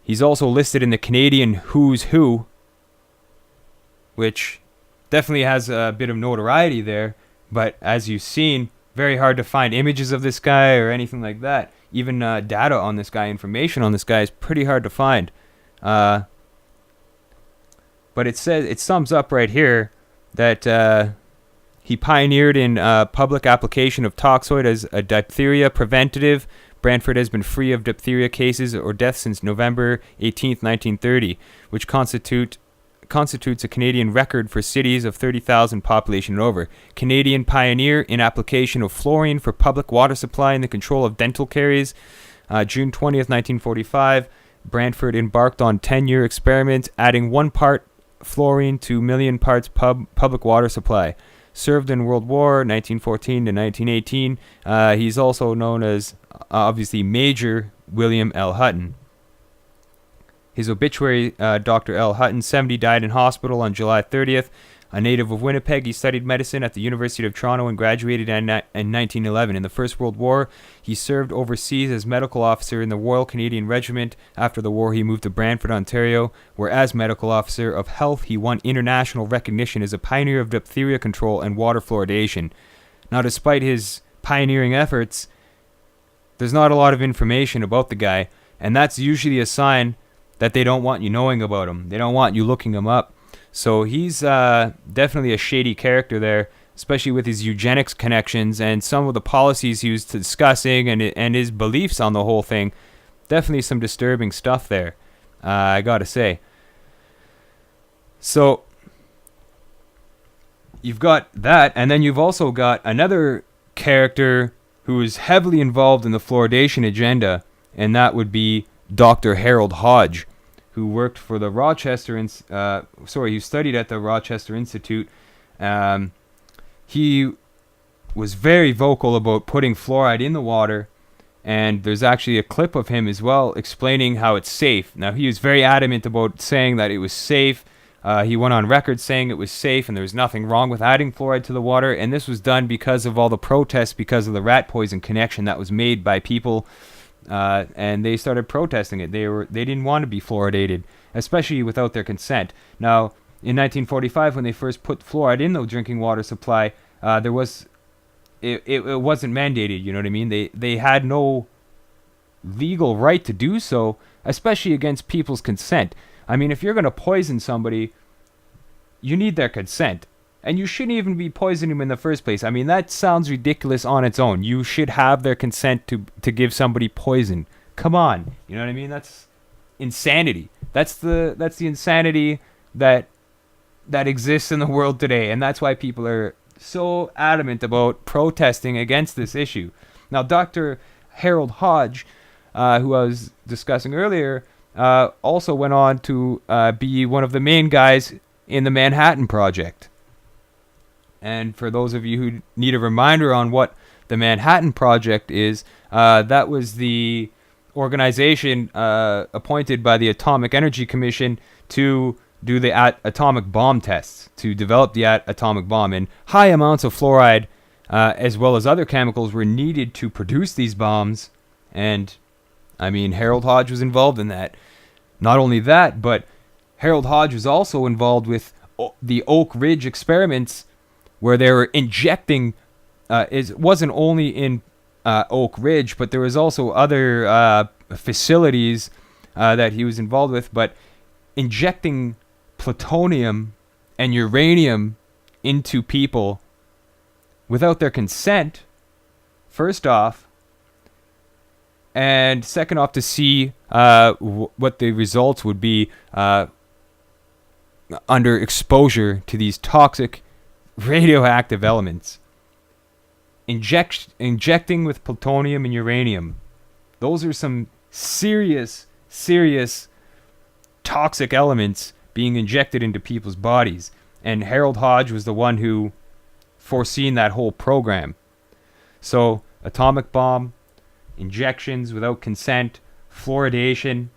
He's also listed in the Canadian Who's Who, which definitely has a bit of notoriety there, but as you've seen, very hard to find images of this guy or anything like that. Even data on this guy, information on this guy is pretty hard to find. But it says, it sums up right here that he pioneered in public application of toxoid as a diphtheria preventative. Brantford has been free of diphtheria cases or deaths since November 18th, 1930, which constitutes a Canadian record for cities of 30,000 population and over. Canadian pioneer in application of fluorine for public water supply and the control of dental caries. June 20th, 1945, Brantford embarked on 10-year experiment, adding 1 part fluorine to million parts public water supply. Served in World War 1914 to 1918. He's also known as, obviously, Major William L. Hutton. His obituary, Dr. L. Hutton, 70, died in hospital on July 30th. A native of Winnipeg, he studied medicine at the University of Toronto and graduated in 1911. In the First World War, he served overseas as medical officer in the Royal Canadian Regiment. After the war, he moved to Brantford, Ontario, where as medical officer of health, he won international recognition as a pioneer of diphtheria control and water fluoridation. Now, despite his pioneering efforts, there's not a lot of information about the guy, and that's usually a sign that they don't want you knowing about him. They don't want you looking him up. So he's definitely a shady character there, especially with his eugenics connections and some of the policies he was discussing and his beliefs on the whole thing. Definitely some disturbing stuff there. I gotta say. So you've got that, and then you've also got another character who is heavily involved in the fluoridation agenda, and that would be Dr. Harold Hodge, who worked for the who studied at the Rochester Institute. He was very vocal about putting fluoride in the water, and there's actually a clip of him as well explaining how it's safe. Now, he was very adamant about saying that it was safe. He went on record saying it was safe and there was nothing wrong with adding fluoride to the water, and this was done because of all the protests because of the rat poison connection that was made by people, and they started protesting it. They didn't want to be fluoridated, especially without their consent. Now, in 1945, when they first put fluoride in the drinking water supply, it wasn't mandated, you know what I mean? They had no legal right to do so, especially against people's consent. I mean, if you're going to poison somebody, you need their consent. And you shouldn't even be poisoning them in the first place. I mean, that sounds ridiculous on its own. You should have their consent to give somebody poison. Come on. You know what I mean? That's insanity. That's the insanity that exists in the world today. And that's why people are so adamant about protesting against this issue. Now, Dr. Harold Hodge, who I was discussing earlier, also went on to be one of the main guys in the Manhattan Project. And for those of you who need a reminder on what the Manhattan Project is, that was the organization appointed by the Atomic Energy Commission to do the atomic bomb tests, to develop the atomic bomb. And high amounts of fluoride, as well as other chemicals, were needed to produce these bombs. And I mean, Harold Hodge was involved in that. Not only that, but Harold Hodge was also involved with the Oak Ridge experiments, where they were injecting. It wasn't only in Oak Ridge, but there was also other facilities that he was involved with. But injecting plutonium and uranium into people without their consent, first off, and second off, to see what the results would be under exposure to these toxic radioactive elements. Injecting with plutonium and uranium. Those are some serious toxic elements being injected into people's bodies. And Harold Hodge was the one who foreseen that whole program. So, atomic bomb, injections without consent, fluoridation.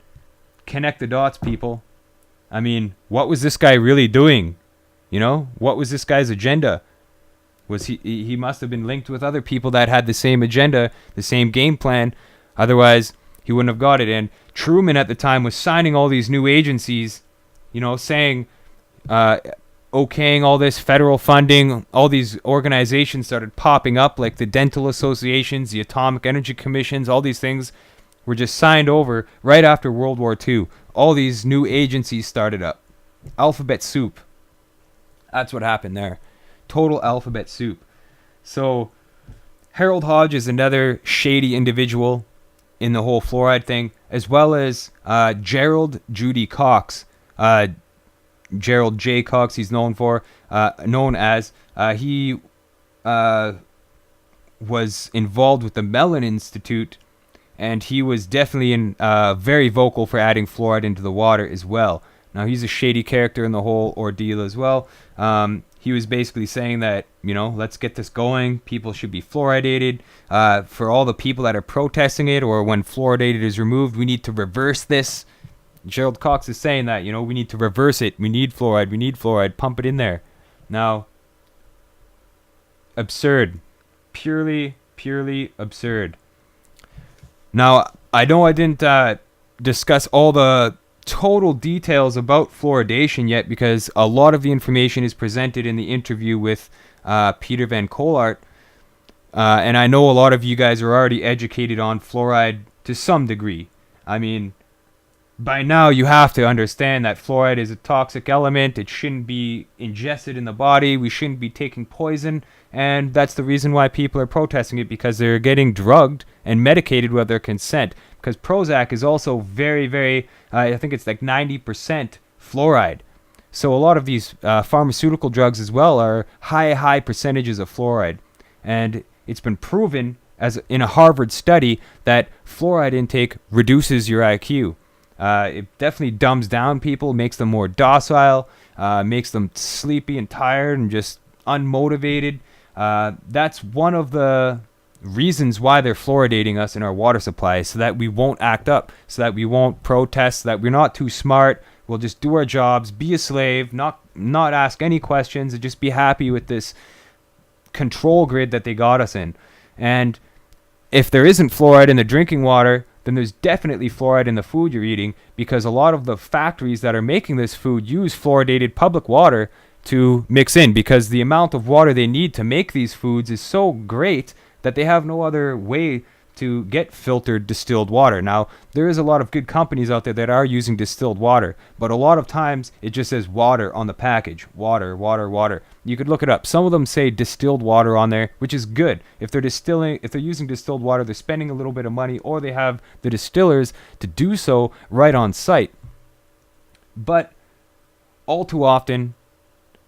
Connect the dots, people. I mean, what was this guy really doing? You know, what was this guy's agenda? Was he must have been linked with other people that had the same agenda, the same game plan. Otherwise, he wouldn't have got it. And Truman at the time was signing all these new agencies, you know, saying, okaying all this federal funding. All these organizations started popping up, like the dental associations, the Atomic Energy Commissions. All these things were just signed over right after World War II. All these new agencies started up. Alphabet soup. That's what happened there. Total alphabet soup. So Harold Hodge is another shady individual in the whole fluoride thing, as well as Gerald Judy Cox. Gerald J. Cox, he's known as. He was involved with the Mellon Institute, and he was definitely very vocal for adding fluoride into the water as well. Now, he's a shady character in the whole ordeal as well. He was basically saying that, you know, let's get this going. People should be fluoridated. For all the people that are protesting it, or when fluoridated is removed, we need to reverse this. Gerald Cox is saying that, you know, we need to reverse it. We need fluoride. Pump it in there. Now, absurd. Purely absurd. Now, I know I didn't discuss all the total details about fluoridation yet, because a lot of the information is presented in the interview with Peter Van Kolart, and I know a lot of you guys are already educated on fluoride to some degree. I mean, by now you have to understand that fluoride is a toxic element. It shouldn't be ingested in the body. We shouldn't be taking poison. And that's the reason why people are protesting it, because they're getting drugged and medicated without their consent. Because Prozac is also very, very, I think it's like 90% fluoride. So a lot of these pharmaceutical drugs as well are high percentages of fluoride. And it's been proven as in a Harvard study that fluoride intake reduces your IQ. It definitely dumbs down people, makes them more docile, makes them sleepy and tired and just unmotivated. That's one of the reasons why they're fluoridating us in our water supply, so that we won't act up, so that we won't protest, so that we're not too smart. We'll just do our jobs, be a slave, not ask any questions, and just be happy with this control grid that they got us in. And if there isn't fluoride in the drinking water, then there's definitely fluoride in the food you're eating, because a lot of the factories that are making this food use fluoridated public water to mix in, because the amount of water they need to make these foods is so great that they have no other way to get filtered distilled water. Now, there is a lot of good companies out there that are using distilled water, but a lot of times it just says water on the package. Water, water, water. You could look it up. Some of them say distilled water on there, which is good. If they're using distilled water, they're spending a little bit of money, or they have the distillers to do so right on site. But all too often,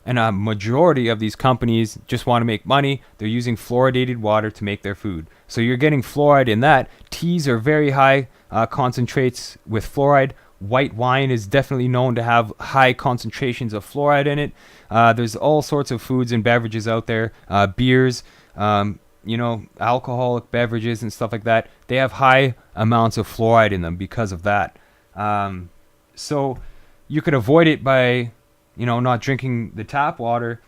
and a majority of these companies just want to make money, they're using fluoridated water to make their food. So you're getting fluoride in that. Teas are very high concentrates with fluoride. White wine is definitely known to have high concentrations of fluoride in it. There's all sorts of foods and beverages out there. Beers, alcoholic beverages and stuff like that. They have high amounts of fluoride in them because of that. So you could avoid it by not drinking the tap water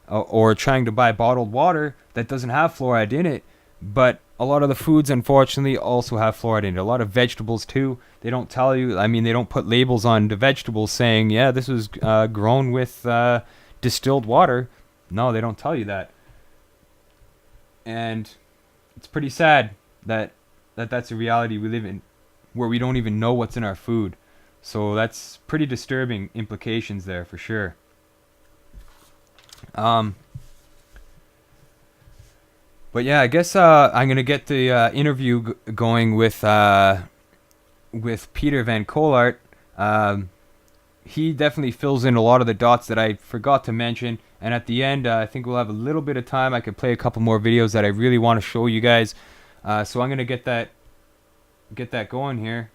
or trying to buy bottled water that doesn't have fluoride in it. But a lot of the foods, unfortunately, also have fluoride in it. A lot of vegetables, too. They don't tell you. They don't put labels on the vegetables saying, yeah, this was grown with distilled water. No, they don't tell you that. And it's pretty sad that that's a reality we live in, where we don't even know what's in our food. So that's pretty disturbing implications there for sure. But yeah, I guess I'm gonna get the interview going with Peter Van Kolart. He definitely fills in a lot of the dots that I forgot to mention. And at the end, I think we'll have a little bit of time. I could play a couple more videos that I really want to show you guys. So I'm gonna get that going here.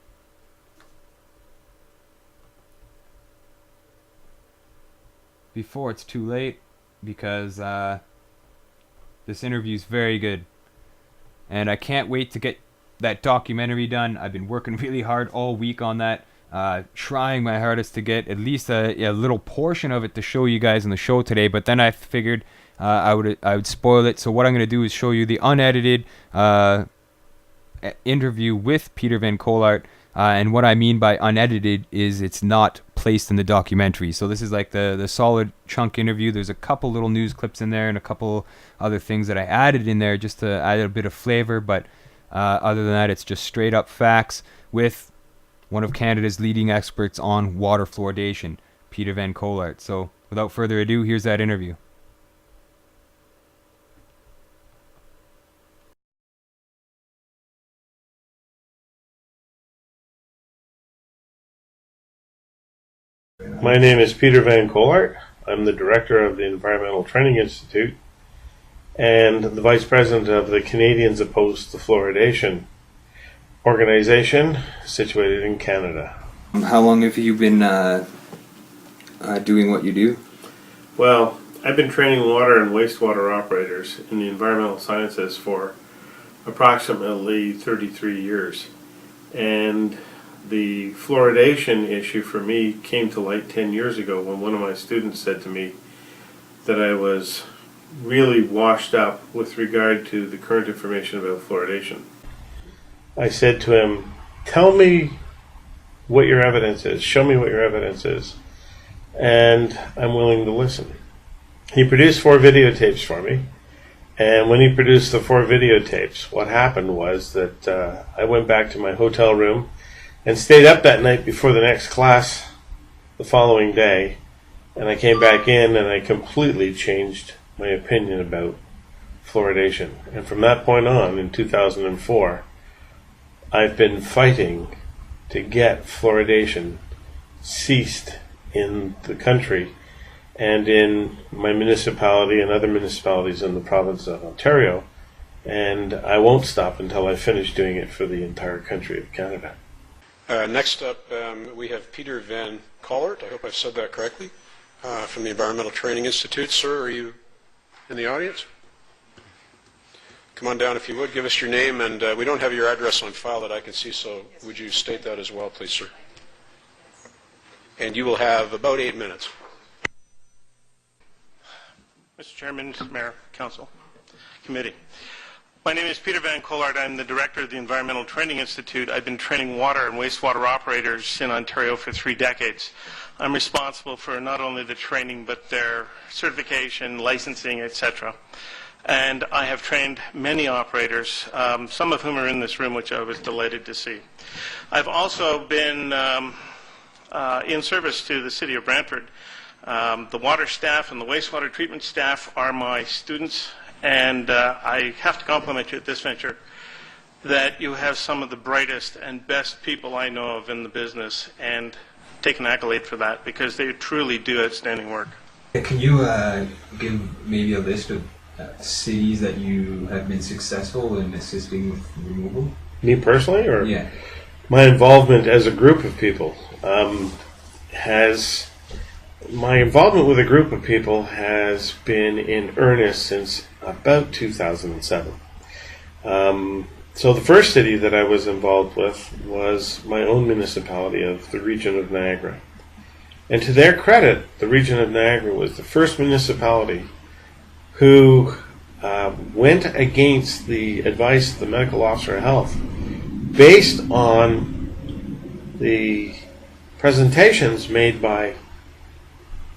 Before it's too late, because this interview is very good, and I can't wait to get that documentary done. I've been working really hard all week on that, trying my hardest to get at least a little portion of it to show you guys in the show today. But then I figured I would spoil it. So what I'm going to do is show you the unedited interview with Peter Van Kolart. And what I mean by unedited is it's not placed in the documentary. So this is like the solid chunk interview. There's a couple little news clips in there and a couple other things that I added in there just to add a bit of flavor. But other than that, it's just straight up facts with one of Canada's leading experts on water fluoridation, Peter Van Kolart. So without further ado, here's that interview. My name is Peter Van Kolart. I'm the director of the Environmental Training Institute and the vice president of the Canadians Opposed to Fluoridation organization situated in Canada. How long have you been doing what you do? Well, I've been training water and wastewater operators in the environmental sciences for approximately 33 years. And the fluoridation issue for me came to light 10 years ago when one of my students said to me that I was really washed up with regard to the current information about fluoridation. I said to him, tell me what your evidence is, show me what your evidence is, and I'm willing to listen. He produced 4 videotapes for me, and when he produced the 4 videotapes, what happened was that I went back to my hotel room and stayed up that night before the next class the following day. And I came back in and I completely changed my opinion about fluoridation. And from that point on, in 2004, I've been fighting to get fluoridation ceased in the country and in my municipality and other municipalities in the province of Ontario. And I won't stop until I finish doing it for the entire country of Canada. Next up, we have Peter Van Collert. I hope I've said that correctly. From the Environmental Training Institute. Sir, are you in the audience? Come on down if you would. Give us your name, and we don't have your address on file that I can see, so would you state that as well, please, sir? And you will have about 8 minutes. Mr. Chairman, Mayor, Council, Committee. My name is Peter Van Collard. I'm the director of the Environmental Training Institute. I've been training water and wastewater operators in Ontario for 3 decades. I'm responsible for not only the training, but their certification, licensing, etc. And I have trained many operators, some of whom are in this room, which I was delighted to see. I've also been in service to the city of Brantford. The water staff and the wastewater treatment staff are my students, and I have to compliment you at this venture that you have some of the brightest and best people I know of in the business, and take an accolade for that, because they truly do outstanding work. Can you give maybe a list of cities that you have been successful in assisting with removal? Me personally, or yeah, my involvement as a group of people my involvement with a group of people has been in earnest since about 2007. So the first city that I was involved with was my own municipality of the region of Niagara. And to their credit, the region of Niagara was the first municipality who went against the advice of the medical officer of health based on the presentations made by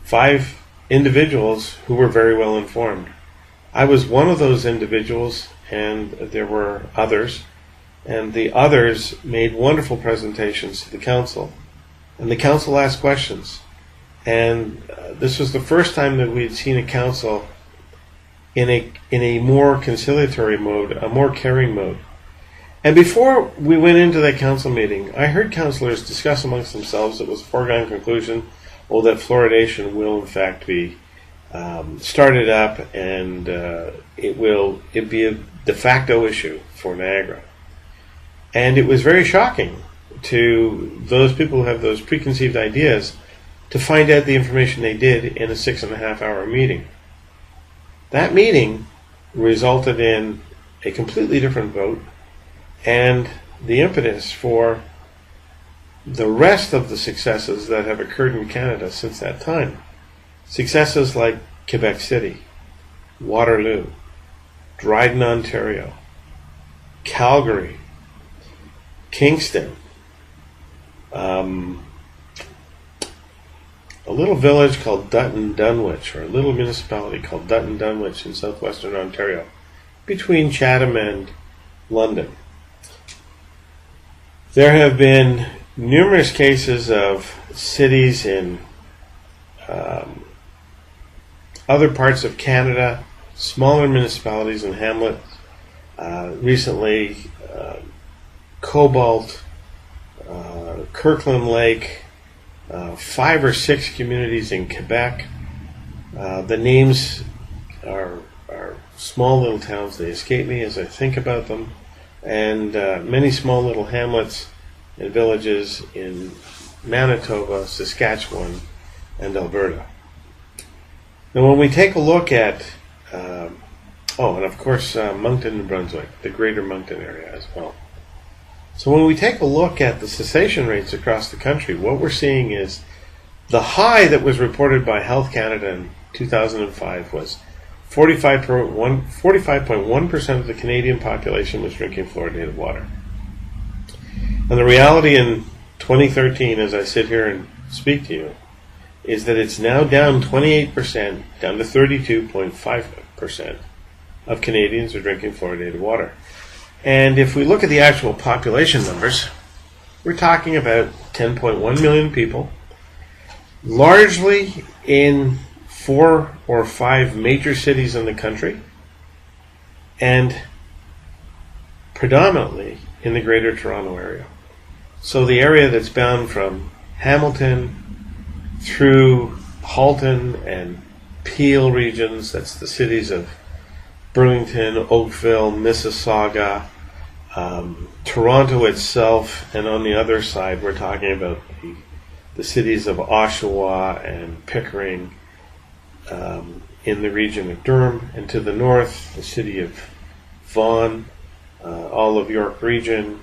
5 individuals who were very well informed. I was one of those individuals, and there were others, and the others made wonderful presentations to the council, and the council asked questions. And this was the first time that we had seen a council in a more conciliatory mode, a more caring mode. And before we went into that council meeting, I heard councillors discuss amongst themselves, it was a foregone conclusion, that fluoridation will in fact be started up, and it be a de facto issue for Niagara. And it was very shocking to those people who have those preconceived ideas to find out the information they did in a 6.5-hour meeting. That meeting resulted in a completely different vote, and the impetus for the rest of the successes that have occurred in Canada since that time. Successes like Quebec City, Waterloo, Dryden, Ontario, Calgary, Kingston, a little village called Dutton Dunwich, or a little municipality called Dutton Dunwich in southwestern Ontario, between Chatham and London. There have been numerous cases of cities in other parts of Canada, smaller municipalities and hamlets. Recently, Cobalt, Kirkland Lake, 5 or 6 communities in Quebec. The names are small little towns. They escape me as I think about them. And many small little hamlets and villages in Manitoba, Saskatchewan, and Alberta. Now, when we take a look at, and of course Moncton, New Brunswick, the greater Moncton area as well. So when we take a look at the cessation rates across the country, what we're seeing is the high that was reported by Health Canada in 2005 was 45.1% of the Canadian population was drinking fluoridated water. And the reality in 2013, as I sit here and speak to you, is that it's now down 28%, down to 32.5% of Canadians are drinking fluoridated water. And if we look at the actual population numbers, we're talking about 10.1 million people, largely in 4 or 5 major cities in the country, and predominantly in the Greater Toronto area. So the area that's bound from Hamilton through Halton and Peel regions, that's the cities of Burlington, Oakville, Mississauga, Toronto itself, and on the other side we're talking about the cities of Oshawa and Pickering in the region of Durham, and to the north the city of Vaughan, all of York region,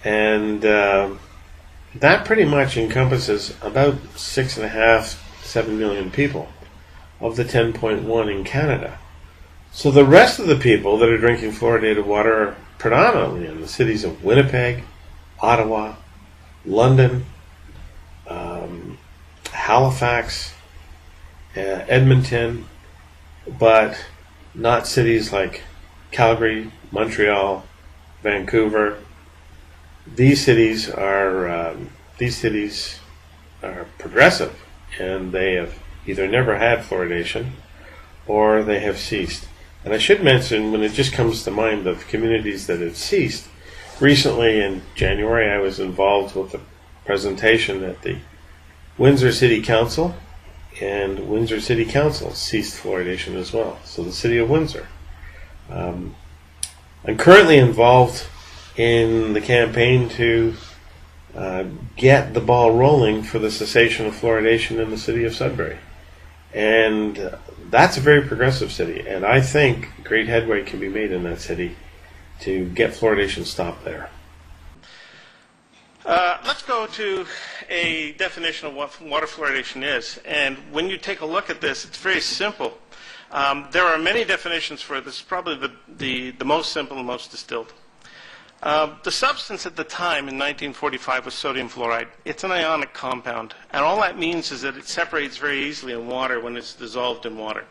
and that pretty much encompasses about 6.5-7 million people of the 10.1 in Canada. So the rest of the people that are drinking fluoridated water are predominantly in the cities of Winnipeg, Ottawa, London, Halifax, Edmonton, but not cities like Calgary, Montreal, Vancouver. These cities are progressive, and they have either never had fluoridation or they have ceased. And I should mention, when it just comes to mind of communities that have ceased, recently in January I was involved with a presentation at the Windsor City Council, and Windsor City Council ceased fluoridation as well. So the city of Windsor. I'm currently involved in the campaign to get the ball rolling for the cessation of fluoridation in the city of Sudbury. And that's a very progressive city, and I think great headway can be made in that city to get fluoridation stopped there. Let's go to a definition of what water fluoridation is. And when you take a look at this, it's very simple. There are many definitions for it. This is probably the most simple and most distilled. The substance at the time in 1945 was sodium fluoride. It's an ionic compound, and all that means is that it separates very easily in water when it's dissolved in water.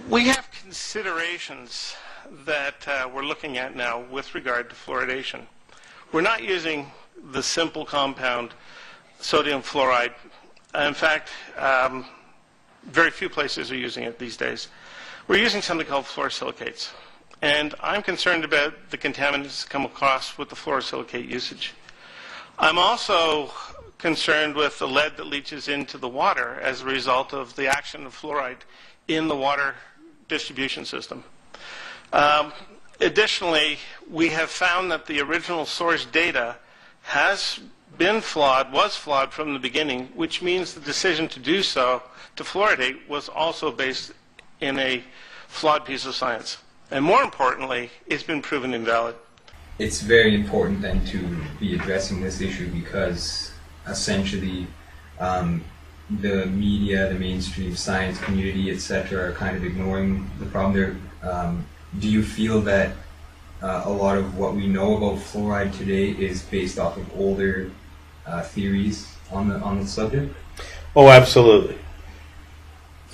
We have considerations that we're looking at now with regard to fluoridation. We're not using the simple compound sodium fluoride. In fact, very few places are using it these days. We're using something called fluorosilicates. And I'm concerned about the contaminants that come across with the fluorosilicate usage. I'm also concerned with the lead that leaches into the water as a result of the action of fluoride in the water distribution system. Additionally, we have found that the original source data was flawed from the beginning, which means the decision to do so, to fluoridate, was also based in a flawed piece of science. And more importantly, it's been proven invalid. It's very important then to be addressing this issue because essentially the media, the mainstream science community, etc., are kind of ignoring the problem there. Do you feel that a lot of what we know about fluoride today is based off of older theories on the subject? Oh, absolutely.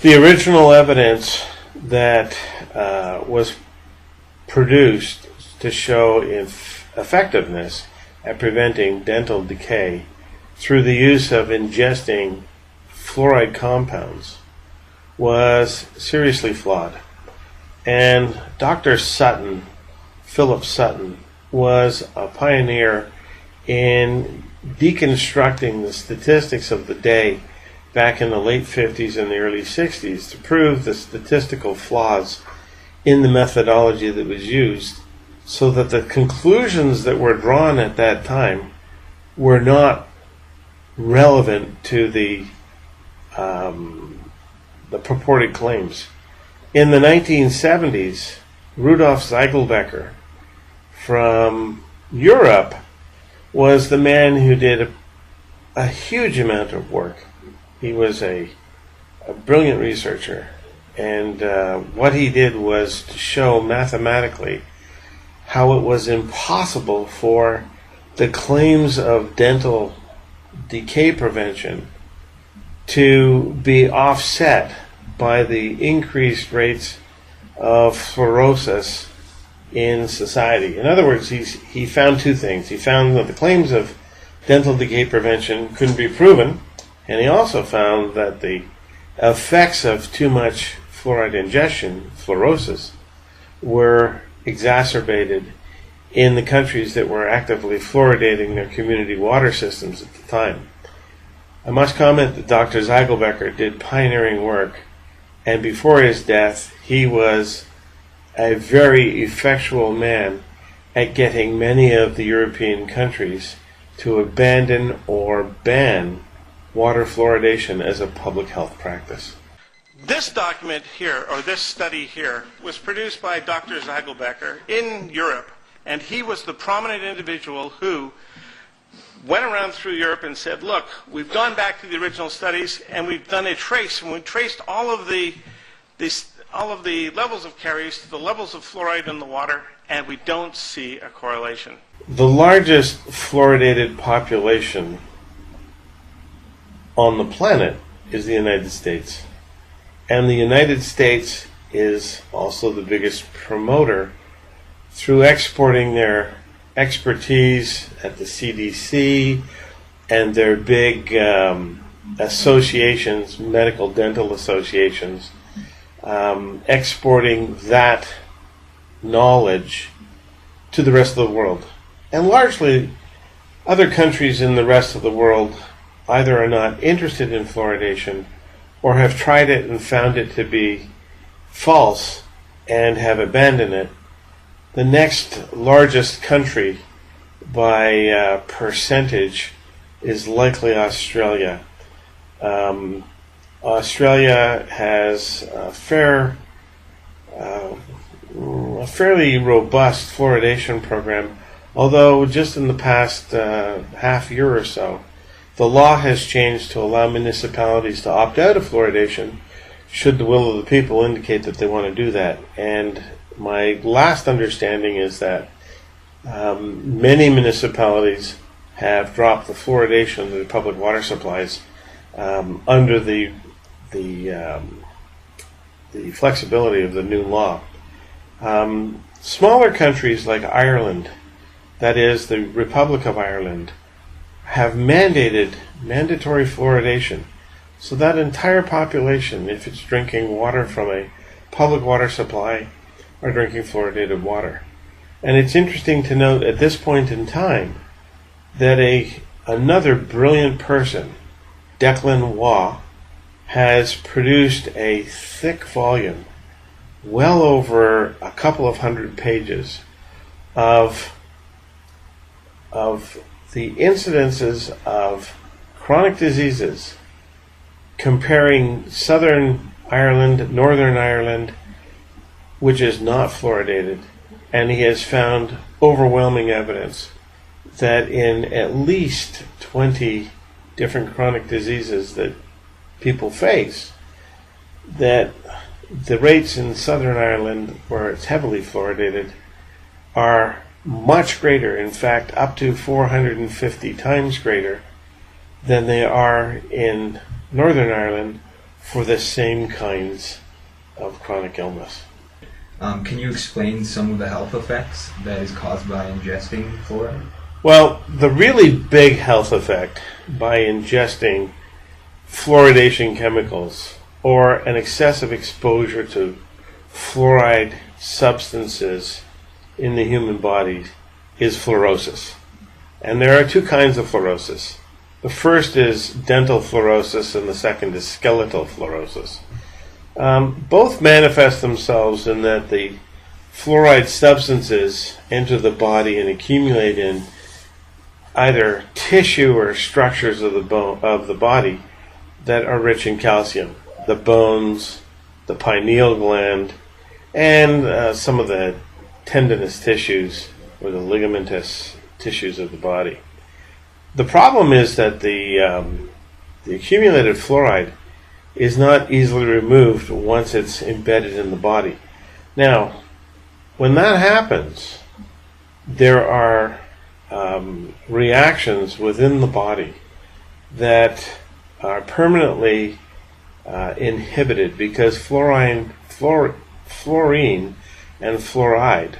The original evidence that was produced to show effectiveness at preventing dental decay through the use of ingesting fluoride compounds was seriously flawed. And Dr. Sutton, Philip Sutton, was a pioneer in deconstructing the statistics of the day back in the late 50s and the early 60s to prove the statistical flaws in the methodology that was used, so that the conclusions that were drawn at that time were not relevant to the purported claims. In the 1970s, Rudolf Ziegelbecker from Europe was the man who did a huge amount of work. He was a brilliant researcher, and what he did was to show mathematically how it was impossible for the claims of dental decay prevention to be offset by the increased rates of fluorosis in society. In other words, he found two things. He found that the claims of dental decay prevention couldn't be proven, and he also found that the effects of too much fluoride ingestion, fluorosis, were exacerbated in the countries that were actively fluoridating their community water systems at the time. I must comment that Dr. Zeigelbecker did pioneering work, and before his death, he was a very effectual man at getting many of the European countries to abandon or ban water fluoridation as a public health practice. This document here, or this study here, was produced by Dr. Zeigelbecker in Europe, and he was the prominent individual who went around through Europe and said, look, we've gone back to the original studies and we've done a trace, and we traced all of the levels of caries to the levels of fluoride in the water, and we don't see a correlation. The largest fluoridated population on the planet is the United States. And the United States is also the biggest promoter through exporting their expertise at the CDC and their big associations, medical dental associations, exporting that knowledge to the rest of the world. And largely, other countries in the rest of the world either are not interested in fluoridation or have tried it and found it to be false and have abandoned it. The next largest country by percentage is likely Australia. Australia has a fairly robust fluoridation program, although just in the past half year or so, the law has changed to allow municipalities to opt out of fluoridation should the will of the people indicate that they want to do that. And my last understanding is that many municipalities have dropped the fluoridation of the public water supplies under the flexibility of the new law. Smaller countries like Ireland, that is the Republic of Ireland, have mandated mandatory fluoridation. So that entire population, if it's drinking water from a public water supply, are drinking fluoridated water. And it's interesting to note at this point in time that another brilliant person, Declan Waugh, has produced a thick volume, well over a couple of hundred pages, of the incidences of chronic diseases, comparing Southern Ireland, Northern Ireland, which is not fluoridated, and he has found overwhelming evidence that in at least 20 different chronic diseases that people face, that the rates in Southern Ireland, where it's heavily fluoridated, are much greater, in fact up to 450 times greater than they are in Northern Ireland for the same kinds of chronic illness. Can you explain some of the health effects that is caused by ingesting fluoride? Well, the really big health effect by ingesting fluoridation chemicals or an excessive exposure to fluoride substances in the human body is fluorosis. And there are two kinds of fluorosis. The first is dental fluorosis and the second is skeletal fluorosis. Both manifest themselves in that the fluoride substances enter the body and accumulate in either tissue or structures of the body that are rich in calcium. The bones, the pineal gland, and some of the tendinous tissues or the ligamentous tissues of the body. The problem is that the accumulated fluoride is not easily removed once it's embedded in the body. Now, when that happens, there are reactions within the body that are permanently inhibited because fluorine and fluoride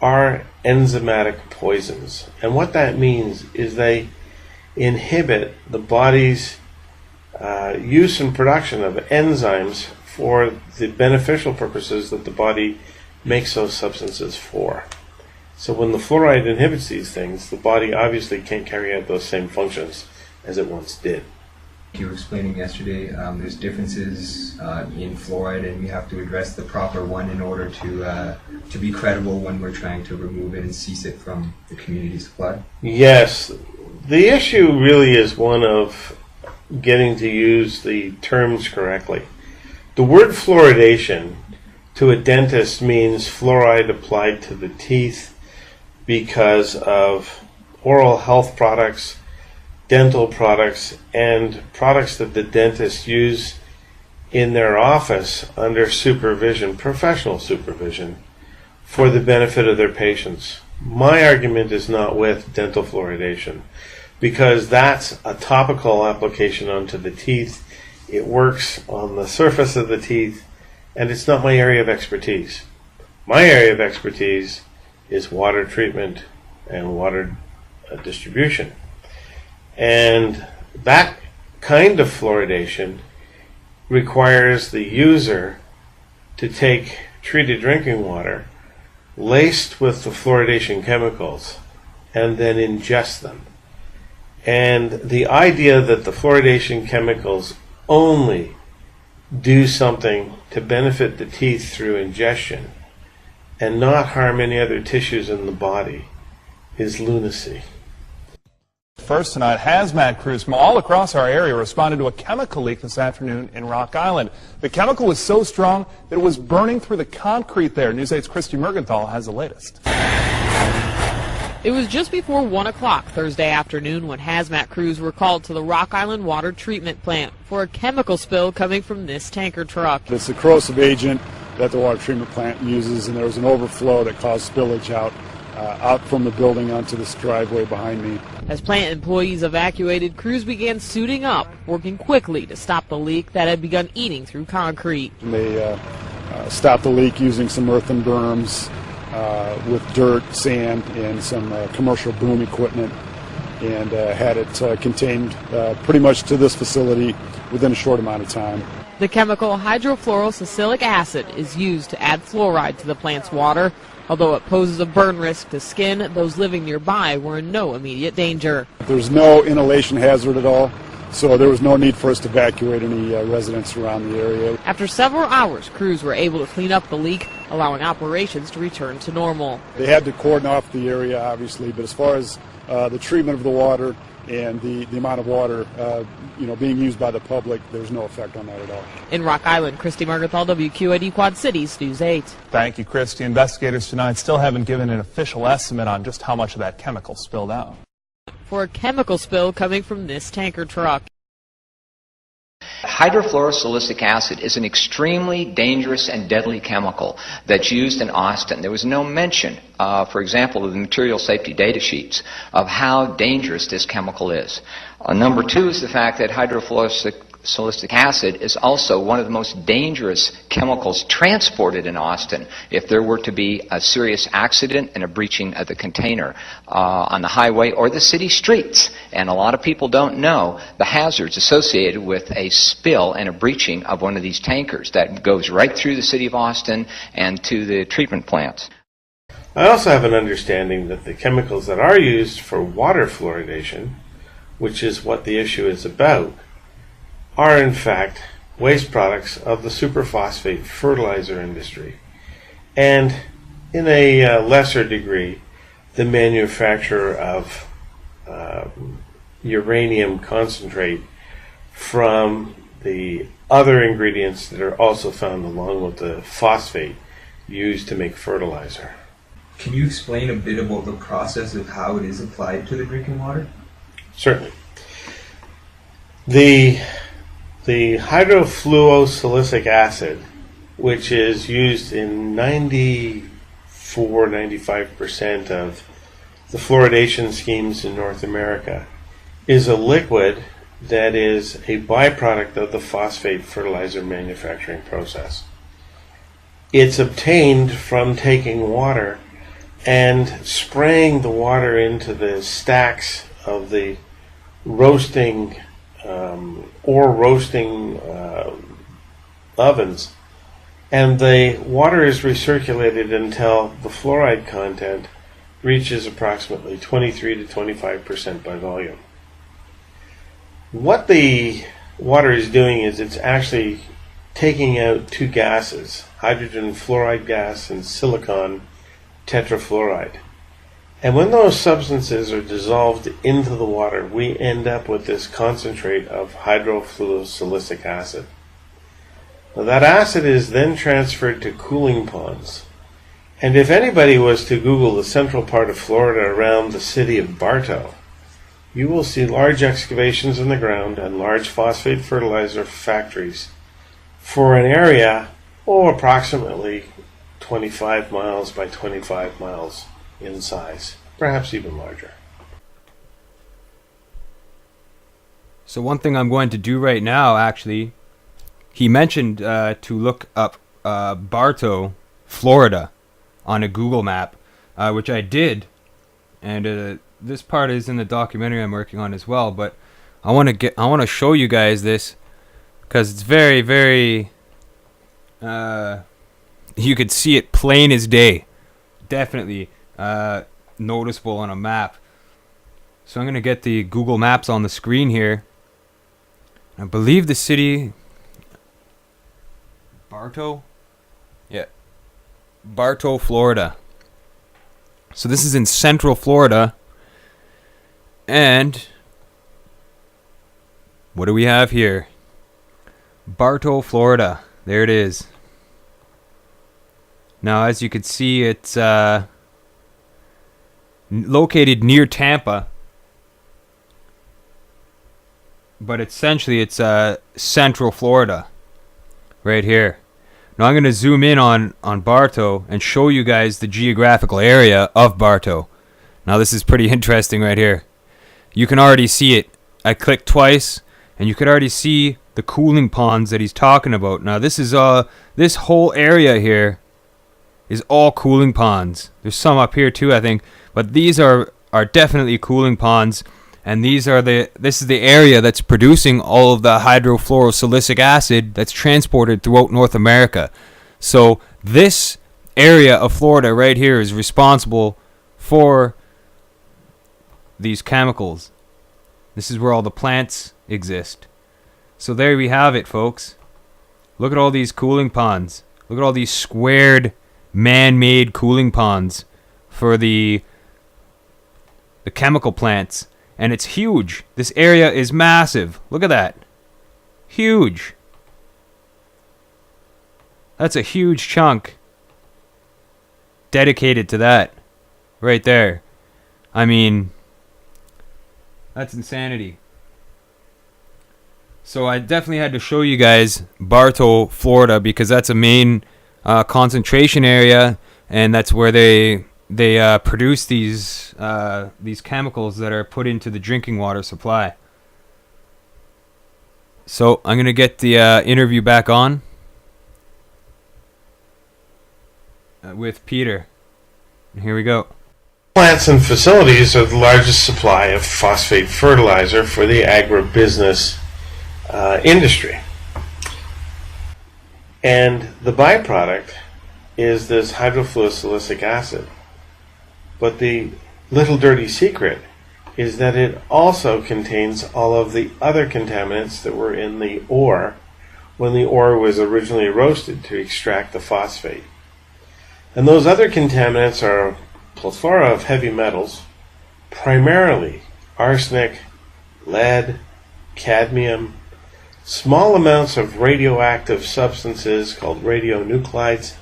are enzymatic poisons. And what that means is they inhibit the body's use and production of enzymes for the beneficial purposes that the body makes those substances for. So when the fluoride inhibits these things, the body obviously can't carry out those same functions as it once did. You were explaining yesterday there's differences in fluoride, and we have to address the proper one in order to be credible when we're trying to remove it and cease it from the community supply. Yes, the issue really is one of getting to use the terms correctly. The word fluoridation to a dentist means fluoride applied to the teeth because of oral health products, dental products, and products that the dentists use in their office under supervision, professional supervision, for the benefit of their patients. My argument is not with dental fluoridation, because that's a topical application onto the teeth. It works on the surface of the teeth, and it's not my area of expertise. My area of expertise is water treatment and water distribution. And that kind of fluoridation requires the user to take treated drinking water laced with the fluoridation chemicals and then ingest them. And the idea that the fluoridation chemicals only do something to benefit the teeth through ingestion and not harm any other tissues in the body is lunacy. First tonight, hazmat crews from all across our area responded to a chemical leak this afternoon in Rock Island. The chemical was so strong that it was burning through the concrete there. News 8's Christy Mergenthal has the latest. It was just before 1 o'clock Thursday afternoon when hazmat crews were called to the Rock Island water treatment plant for a chemical spill coming from this tanker truck. It's a corrosive agent that the water treatment plant uses, and there was an overflow that caused spillage out from the building onto this driveway behind me. As plant employees evacuated, crews began suiting up, working quickly to stop the leak that had begun eating through concrete. And they stopped the leak using some earthen berms with dirt, sand, and some commercial boom equipment, and had it contained pretty much to this facility within a short amount of time. The chemical hydrofluorosilic acid is used to add fluoride to the plant's water. Although it poses a burn risk to skin, those living nearby were in no immediate danger. There's no inhalation hazard at all, so there was no need for us to evacuate any residents around the area. After several hours, crews were able to clean up the leak, allowing operations to return to normal. They had to cordon off the area, obviously, but as far as the treatment of the water and the amount of water being used by the public, there's no effect on that at all. In Rock Island, Christy Mergenthal, WQAD Quad Cities, News 8. Thank you, Christy. Investigators tonight still haven't given an official estimate on just how much of that chemical spilled out. For a chemical spill coming from this tanker truck. Hydrofluorosilicic acid is an extremely dangerous and deadly chemical that's used in Austin. There was no mention, for example, of the material safety data sheets of how dangerous this chemical is. Number two is the fact that hydrofluorosilicic acid is also one of the most dangerous chemicals transported in Austin if there were to be a serious accident and a breaching of the container on the highway or the city streets. And a lot of people don't know the hazards associated with a spill and a breaching of one of these tankers that goes right through the city of Austin and to the treatment plants. I also have an understanding that the chemicals that are used for water fluoridation, which is what the issue is about, are in fact waste products of the superphosphate fertilizer industry, and in a lesser degree the manufacture of uranium concentrate from the other ingredients that are also found along with the phosphate used to make fertilizer. Can you explain a bit about the process of how it is applied to the drinking water? Certainly. The hydrofluorosilicic acid, which is used in 95% of the fluoridation schemes in North America, is a liquid that is a byproduct of the phosphate fertilizer manufacturing process. It's obtained from taking water and spraying the water into the stacks of the roasting ovens, and the water is recirculated until the fluoride content reaches approximately 23 to 25% by volume. What the water is doing is it's actually taking out two gases, hydrogen fluoride gas and silicon tetrafluoride. And when those substances are dissolved into the water, we end up with this concentrate of hydrofluorosilicic acid. Now, that acid is then transferred to cooling ponds. And if anybody was to Google the central part of Florida around the city of Bartow, you will see large excavations in the ground and large phosphate fertilizer factories for an area, approximately 25 miles by 25 miles in size, perhaps even larger. So one thing I'm going to do right now, actually, he mentioned to look up Bartow, Florida, on a Google map, which I did, and this part is in the documentary I'm working on as well. But I want to show you guys this because it's very, very. You could see it plain as day, definitely noticeable on a map. So I'm gonna get the Google Maps on the screen here. I believe the city. Bartow? Yeah. Bartow, Florida. So this is in central Florida. And what do we have here? Bartow, Florida. There it is. Now, as you can see, it's located near Tampa. But essentially, it's central Florida. Right here. Now I'm going to zoom in on Bartow and show you guys the geographical area of Bartow. Now this is pretty interesting right here. You can already see it. I clicked twice and you could already see the cooling ponds that he's talking about. Now this is this whole area here is all cooling ponds. There's some up here too, I think, but these are definitely cooling ponds. And this is the area that's producing all of the hydrofluorosilicic acid that's transported throughout North America. So this area of Florida right here is responsible for these chemicals. This is where all the plants exist. So there we have it, folks. Look at all these cooling ponds. Look at all these squared man-made cooling ponds for the chemical plants. And it's huge. This area is massive. Look at that. Huge. That's a huge chunk dedicated to that. Right there. I mean, that's insanity. So I definitely had to show you guys Bartow, Florida, because that's a main concentration area. And that's where they produce these chemicals that are put into the drinking water supply. So I'm gonna get the interview back on with Peter. Here we go. Plants and facilities are the largest supply of phosphate fertilizer for the agribusiness industry, and the byproduct is this hydrofluorosilicic acid. But the little dirty secret is that it also contains all of the other contaminants that were in the ore when the ore was originally roasted to extract the phosphate. And those other contaminants are a plethora of heavy metals, primarily arsenic, lead, cadmium, small amounts of radioactive substances called radionuclides,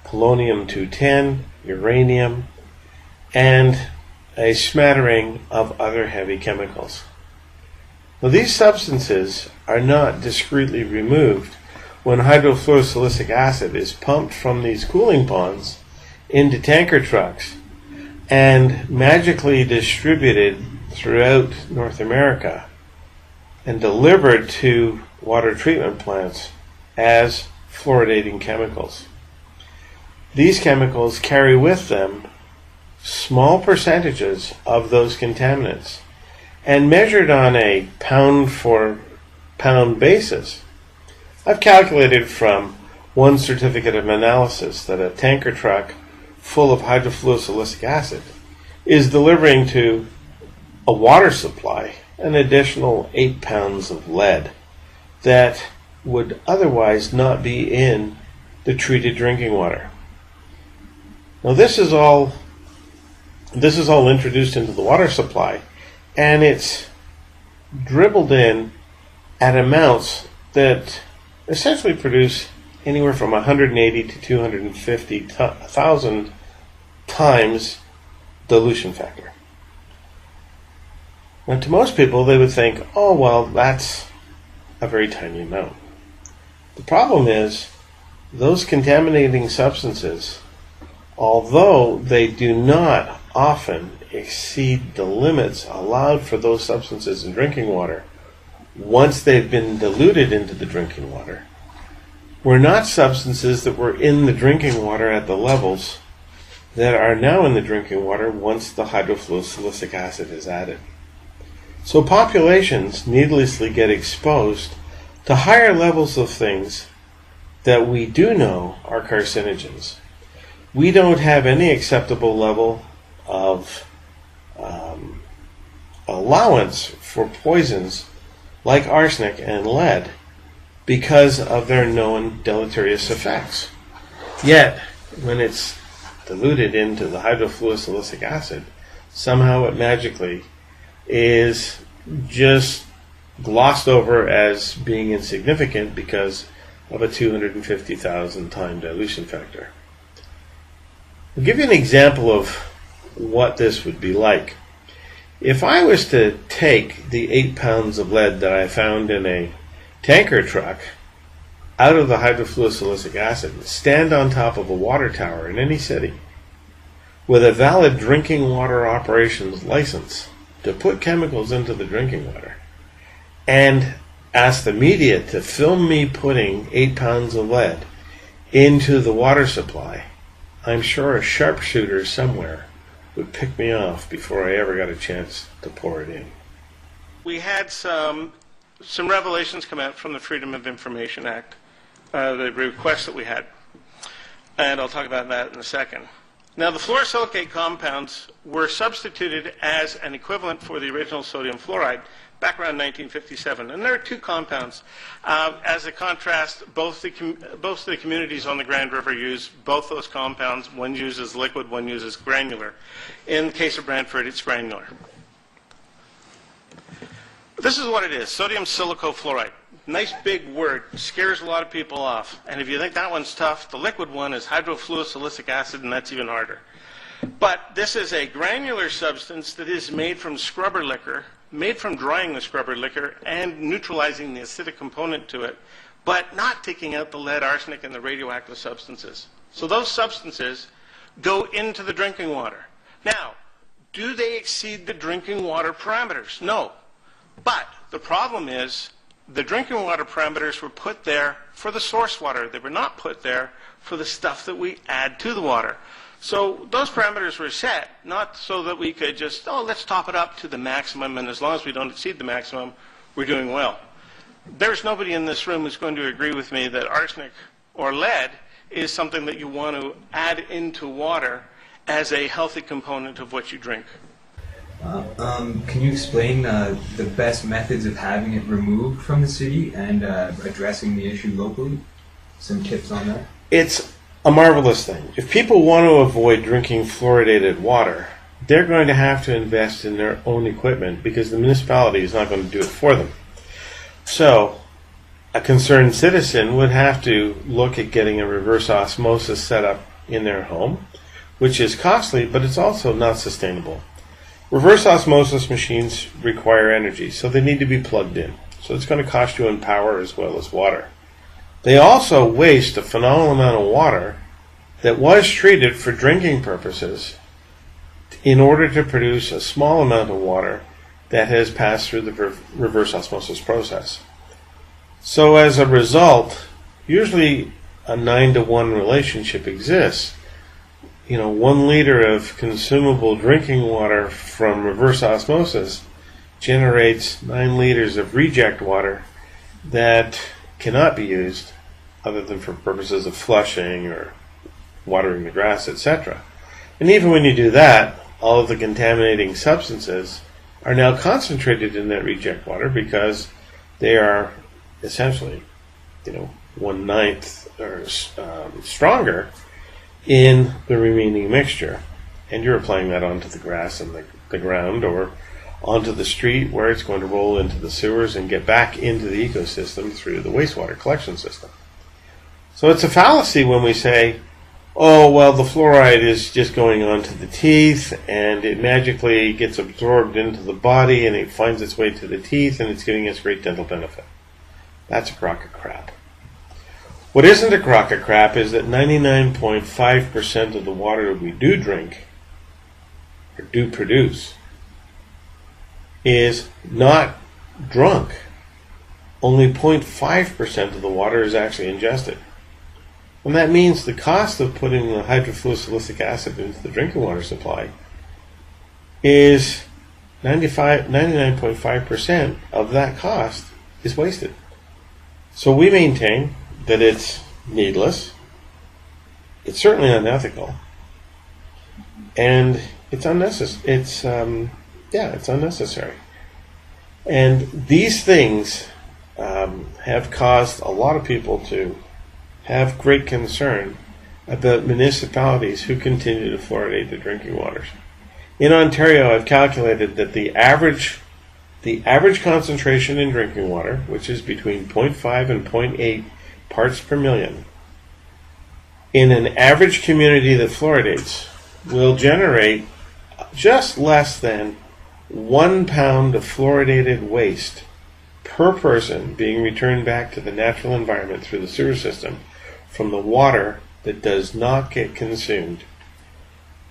polonium-210, uranium, and a smattering of other heavy chemicals. Now, these substances are not discreetly removed when hydrofluorosilicic acid is pumped from these cooling ponds into tanker trucks and magically distributed throughout North America and delivered to water treatment plants as fluoridating chemicals. These chemicals carry with them small percentages of those contaminants and measured on a pound for pound basis, I've calculated from one certificate of analysis that a tanker truck full of hydrofluosilicic acid is delivering to a water supply an additional 8 pounds of lead that would otherwise not be in the treated drinking water. Now this is all introduced into the water supply, and it's dribbled in at amounts that essentially produce anywhere from 180 to 250,000 times dilution factor. Now to most people they would think, oh well, that's a very tiny amount. The problem is those contaminating substances, although they do not often exceed the limits allowed for those substances in drinking water, once they've been diluted into the drinking water, were not substances that were in the drinking water at the levels that are now in the drinking water once the hydrofluosilicic acid is added. So populations needlessly get exposed to higher levels of things that we do know are carcinogens. We don't have any acceptable level of allowance for poisons like arsenic and lead because of their known deleterious effects. Yet, when it's diluted into the hydrofluosilicic acid, somehow it magically is just glossed over as being insignificant because of a 250,000 time dilution factor. I'll give you an example of what this would be like. If I was to take the 8 pounds of lead that I found in a tanker truck out of the hydrofluosilicic acid and stand on top of a water tower in any city with a valid drinking water operations license to put chemicals into the drinking water and ask the media to film me putting 8 pounds of lead into the water supply, I'm sure a sharpshooter somewhere would pick me off before I ever got a chance to pour it in. We had some revelations come out from the Freedom of Information Act, the request that we had, and I'll talk about that in a second. Now, the fluorosilicate compounds were substituted as an equivalent for the original sodium fluoride back around 1957, and there are two compounds. As a contrast, both the communities on the Grand River use both those compounds. One uses liquid, one uses granular. In the case of Brantford, it's granular. This is what it is, sodium silicofluoride. Nice big word, scares a lot of people off. And if you think that one's tough, the liquid one is hydrofluosilicic acid, and that's even harder. But this is a granular substance that is made from scrubber liquor, made from drying the scrubber liquor and neutralizing the acidic component to it, but not taking out the lead, arsenic, and the radioactive substances. So those substances go into the drinking water. Now, do they exceed the drinking water parameters? No. But the problem is the drinking water parameters were put there for the source water. They were not put there for the stuff that we add to the water. So those parameters were set not so that we could just, let's top it up to the maximum, and as long as we don't exceed the maximum, we're doing well. There's nobody in this room who's going to agree with me that arsenic or lead is something that you want to add into water as a healthy component of what you drink. Can you explain the best methods of having it removed from the city and addressing the issue locally? Some tips on that? It's a marvelous thing. If people want to avoid drinking fluoridated water, they're going to have to invest in their own equipment because the municipality is not going to do it for them. So, a concerned citizen would have to look at getting a reverse osmosis set up in their home, which is costly, but it's also not sustainable. Reverse osmosis machines require energy, so they need to be plugged in. So it's going to cost you in power as well as water. They also waste a phenomenal amount of water that was treated for drinking purposes in order to produce a small amount of water that has passed through the reverse osmosis process. So as a result, usually a 9-to-1 relationship exists 1 liter of consumable drinking water from reverse osmosis generates 9 liters of reject water that cannot be used other than for purposes of flushing or watering the grass, etc. And even when you do that, all of the contaminating substances are now concentrated in that reject water because they are essentially, 1/9 or stronger in the remaining mixture. And you're applying that onto the grass and the ground, or onto the street where it's going to roll into the sewers and get back into the ecosystem through the wastewater collection system. So it's a fallacy when we say, oh, well, the fluoride is just going onto the teeth and it magically gets absorbed into the body and it finds its way to the teeth and it's giving us great dental benefit. That's a crock of crap. What isn't a crock of crap is that 99.5% of the water we do drink or do produce is not drunk. Only 0.5% of the water is actually ingested. And that means the cost of putting the hydrofluosilicic acid into the drinking water supply is 99.5% of that cost is wasted. So we maintain that it's needless, it's certainly unethical, and it's unnecessary. It's unnecessary. And these things have caused a lot of people to have great concern about municipalities who continue to fluoridate their drinking waters. In Ontario, I've calculated that the average concentration in drinking water, which is between 0.5 and 0.8 parts per million, in an average community that fluoridates, will generate just less than 1 pound of fluoridated waste per person being returned back to the natural environment through the sewer system from the water that does not get consumed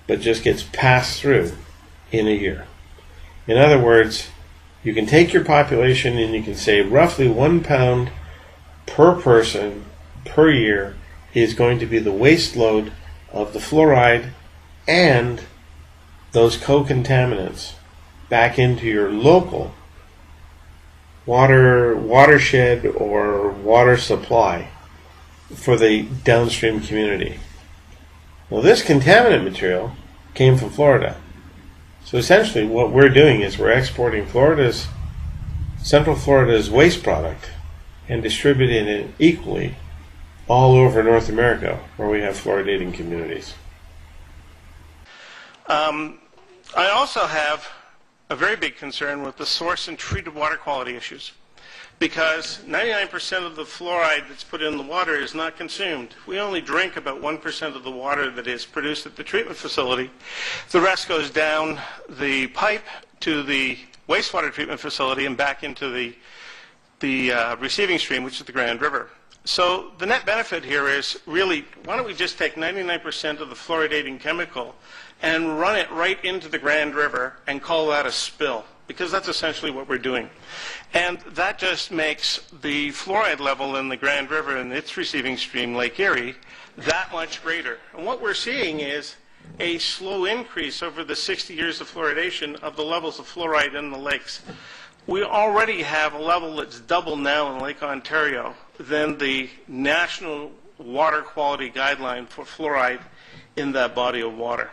but just gets passed through in a year. In other words, you can take your population and you can say roughly 1 pound per person per year is going to be the waste load of the fluoride and those co-contaminants back into your local watershed or water supply for the downstream community. Well, this contaminant material came from Florida. So essentially what we're doing is we're exporting Central Florida's waste product and distributing it equally all over North America where we have fluoridating communities. I also have a very big concern with the source and treated water quality issues, because 99% of the fluoride that's put in the water is not consumed. We only drink about 1% of the water that is produced at the treatment facility. The rest goes down the pipe to the wastewater treatment facility and back into the receiving stream, which is the Grand River. So the net benefit here is really, why don't we just take 99% of the fluoridating chemical and run it right into the Grand River and call that a spill, because that's essentially what we're doing. And that just makes the fluoride level in the Grand River and its receiving stream, Lake Erie, that much greater. And what we're seeing is a slow increase over the 60 years of fluoridation of the levels of fluoride in the lakes. We already have a level that's double now in Lake Ontario than the national water quality guideline for fluoride in that body of water.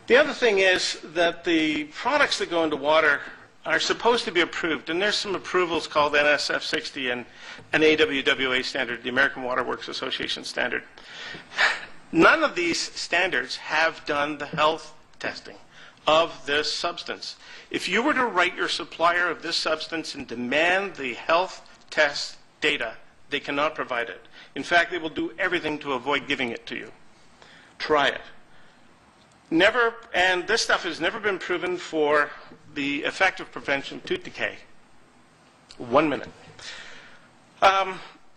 The other thing is that the products that go into water are supposed to be approved, and there's some approvals called NSF 60 and an AWWA standard, the American Water Works Association standard. None of these standards have done the health testing of this substance. If you were to write your supplier of this substance and demand the health test data, they cannot provide it. In fact, they will do everything to avoid giving it to you. Try it. Never, and this stuff has never been proven for the effective prevention of tooth decay. 1 minute.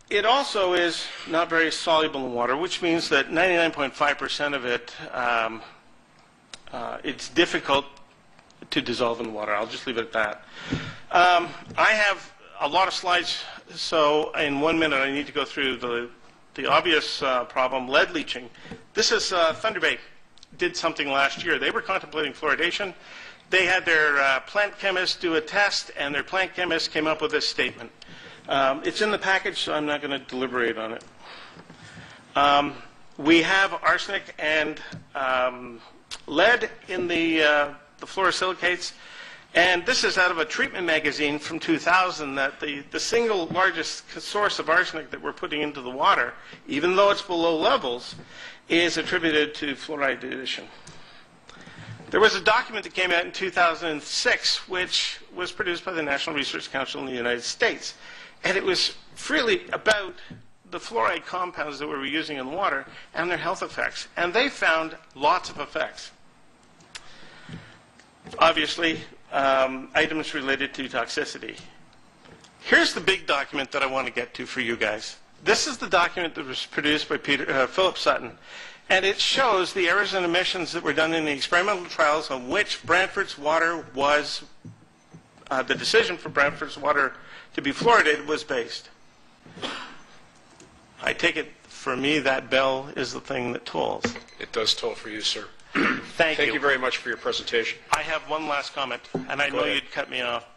It also is not very soluble in water, which means that 99.5% of it, it's difficult to dissolve in water. I'll just leave it at that. I have a lot of slides, so in 1 minute I need to go through the obvious problem, lead leaching. This is Thunder Bay did something last year. They were contemplating fluoridation. They had their plant chemist do a test, and their plant chemist came up with this statement. It's in the package, so I'm not going to deliberate on it. We have arsenic and lead in the fluorosilicates, and this is out of a treatment magazine from 2000 that the single largest source of arsenic that we're putting into the water, even though it's below levels, is attributed to fluoride addition. There was a document that came out in 2006 which was produced by the National Research Council in the United States, and it was freely about the fluoride compounds that we were using in water and their health effects, and they found lots of effects. Obviously, items related to toxicity. Here's the big document that I want to get to for you guys. This is the document that was produced by Philip Sutton, and it shows the errors and omissions that were done in the experimental trials on which Brantford's water was, the decision for Brantford's water to be fluoridated was based. I take it, for me, that bell is the thing that tolls. It does toll for you, sir. Thank you. Thank you very much for your presentation. I have one last comment, and I know you'd cut me off.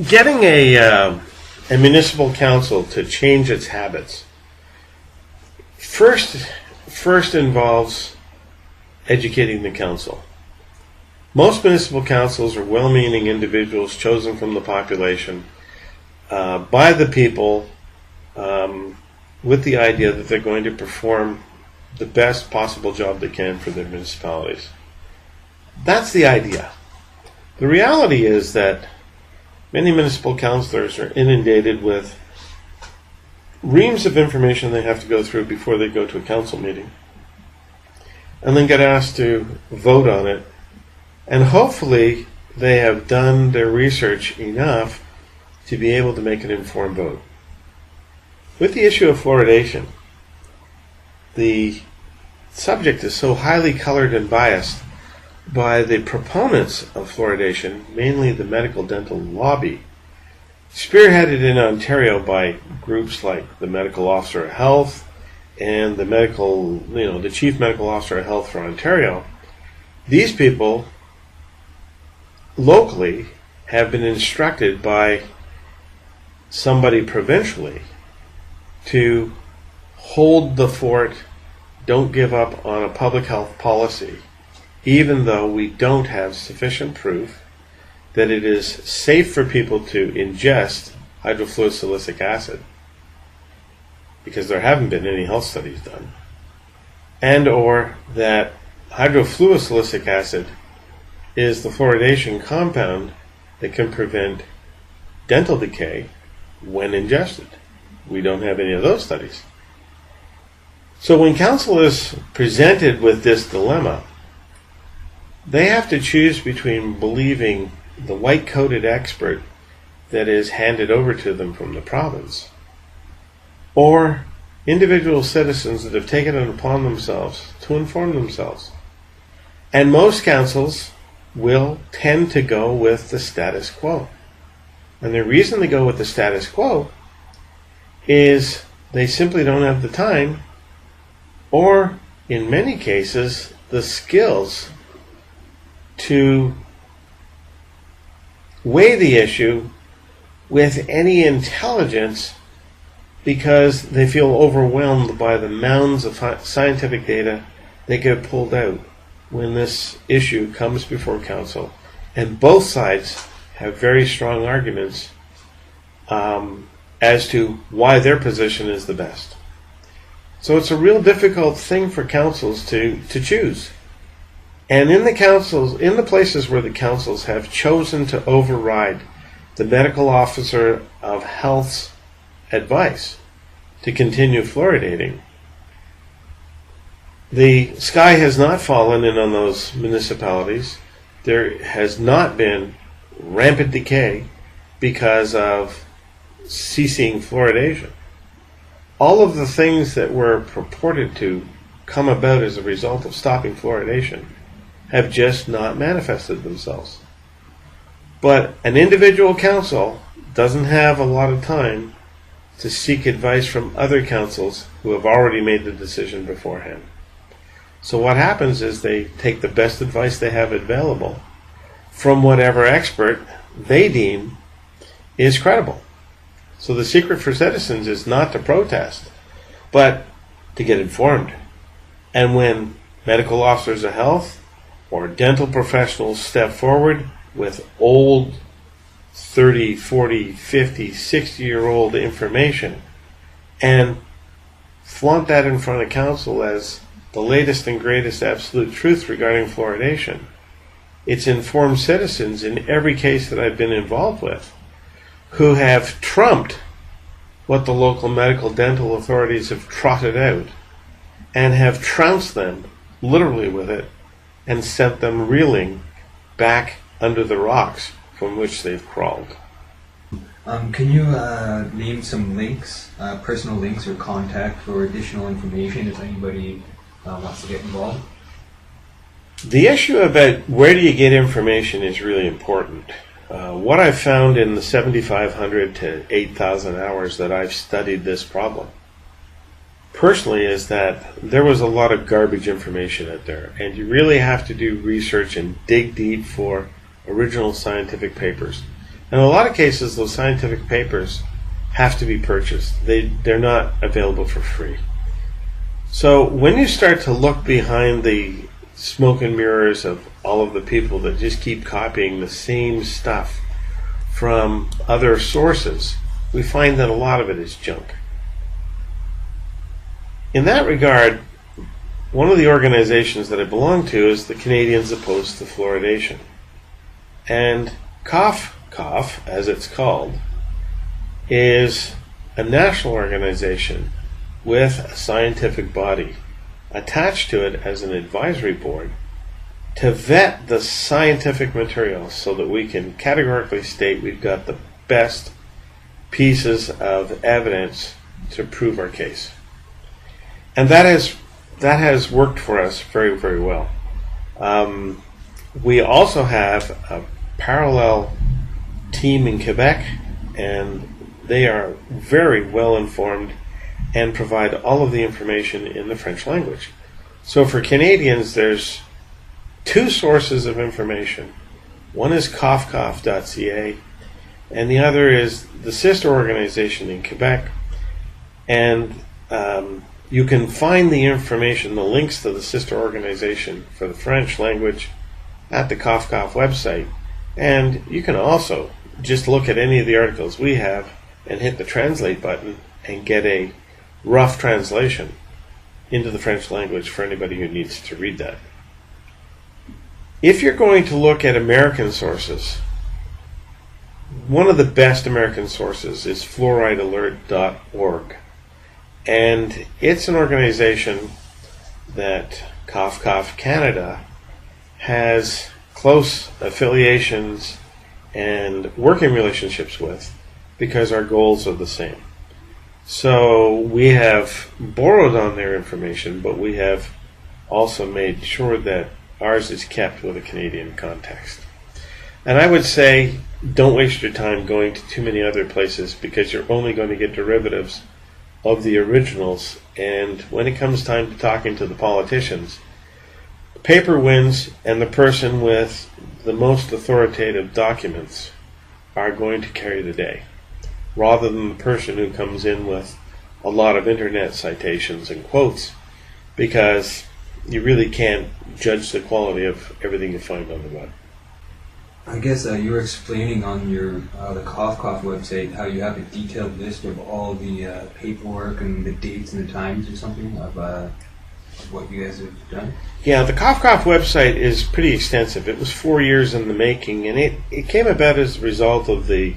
Getting a municipal council to change its habits first involves educating the council. Most municipal councils are well-meaning individuals chosen from the population by the people with the idea that they're going to perform the best possible job they can for their municipalities. That's the idea. The reality is that many municipal councillors are inundated with reams of information they have to go through before they go to a council meeting, and then get asked to vote on it, and hopefully they have done their research enough to be able to make an informed vote. With the issue of fluoridation, the subject is so highly colored and biased by the proponents of fluoridation, mainly the medical dental lobby, spearheaded in Ontario by groups like the Medical Officer of Health and the Chief Medical Officer of Health for Ontario. These people locally have been instructed by somebody provincially to hold the fort, don't give up on a public health policy, even though we don't have sufficient proof that it is safe for people to ingest hydrofluorosilicic acid, because there haven't been any health studies done, and or that hydrofluorosilicic acid is the fluoridation compound that can prevent dental decay when ingested. We don't have any of those studies. So when council is presented with this dilemma, they have to choose between believing the white-coated expert that is handed over to them from the province, or individual citizens that have taken it upon themselves to inform themselves. And most councils will tend to go with the status quo. And the reason they go with the status quo is they simply don't have the time, or in many cases the skills, to weigh the issue with any intelligence, because they feel overwhelmed by the mounds of scientific data they get pulled out when this issue comes before council. And both sides have very strong arguments as to why their position is the best. So it's a real difficult thing for councils to choose. And in the places where the councils have chosen to override the medical officer of health's advice to continue fluoridating, the sky has not fallen in on those municipalities. There has not been rampant decay because of ceasing fluoridation. All of the things that were purported to come about as a result of stopping fluoridation have just not manifested themselves. But an individual council doesn't have a lot of time to seek advice from other councils who have already made the decision beforehand. So what happens is they take the best advice they have available from whatever expert they deem is credible. So the secret for citizens is not to protest, but to get informed. And when medical officers of health or dental professionals step forward with old 30, 40, 50, 60-year-old information and flaunt that in front of council as the latest and greatest absolute truth regarding fluoridation, it's informed citizens in every case that I've been involved with who have trumped what the local medical dental authorities have trotted out and have trounced them literally with it and sent them reeling back under the rocks from which they've crawled. Can you name some links, personal links or contact for additional information if anybody wants to get involved? The issue about where do you get information is really important. What I've found in the 7,500 to 8,000 hours that I've studied this problem, personally, is that there was a lot of garbage information out there, and you really have to do research and dig deep for original scientific papers. In a lot of cases, those scientific papers have to be purchased. They're not available for free. So when you start to look behind the smoke and mirrors of all of the people that just keep copying the same stuff from other sources, we find that a lot of it is junk. In that regard, one of the organizations that I belong to is the Canadians Opposed to Fluoridation. And COUGH, as it's called, is a national organization with a scientific body attached to it as an advisory board to vet the scientific material so that we can categorically state we've got the best pieces of evidence to prove our case. And that has worked for us very, very well. We also have a parallel team in Quebec, and they are very well informed and provide all of the information in the French language. So for Canadians, there's two sources of information. One is coughcough.ca, and the other is the sister organization in Quebec. And you can find the information, the links to the sister organization for the French language at the COUGH website. And you can also just look at any of the articles we have and hit the translate button and get a rough translation into the French language for anybody who needs to read that. If you're going to look at American one of the best American sources is fluoridealert.org. And it's an organization that COUGH Canada has close affiliations and working relationships with because our goals are the same. So we have borrowed on their information, but we have also made sure that ours is kept with a Canadian context. And I would say don't waste your time going to too many other places because you're only going to get derivatives of the originals, and when it comes time to talking to the politicians, paper wins, and the person with the most authoritative documents are going to carry the day, rather than the person who comes in with a lot of internet citations and quotes, because you really can't judge the quality of everything you find on the web. I guess you were explaining on your the COUGH website how you have a detailed list of all the paperwork and the dates and the times or something of what you guys have done. Yeah, the COUGH website is pretty extensive. It was 4 years in the making, and it came about as a result of the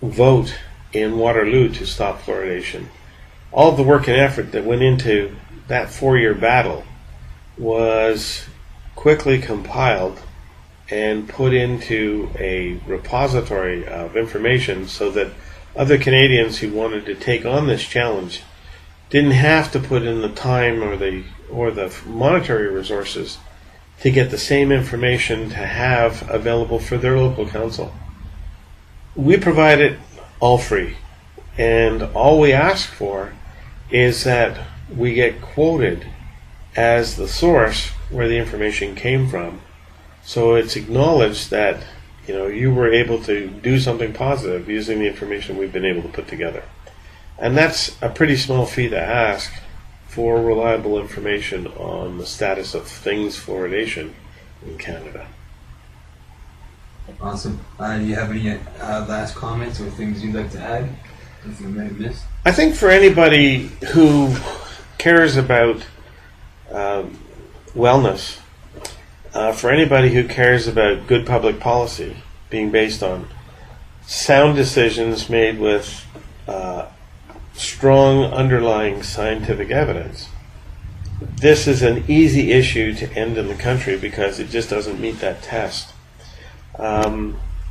vote in Waterloo to stop fluoridation. All of the work and effort that went into that 4-year battle was quickly compiled and put into a repository of information so that other Canadians who wanted to take on this challenge didn't have to put in the time or the monetary resources to get the same information to have available for their local council. We provide it all free, and all we ask for is that we get quoted as the source where the information came from. So it's acknowledged that, you know, you were able to do something positive using the information we've been able to put together. And that's a pretty small fee to ask for reliable information on the status of things fluoridation in Canada. Awesome. Do you have any last comments or things you'd like to add? Anything I might have missed? I think for anybody who cares about wellness, for anybody who cares about good public policy being based on sound decisions made with strong underlying scientific evidence, this is an easy issue to end in the country because it just doesn't meet that test.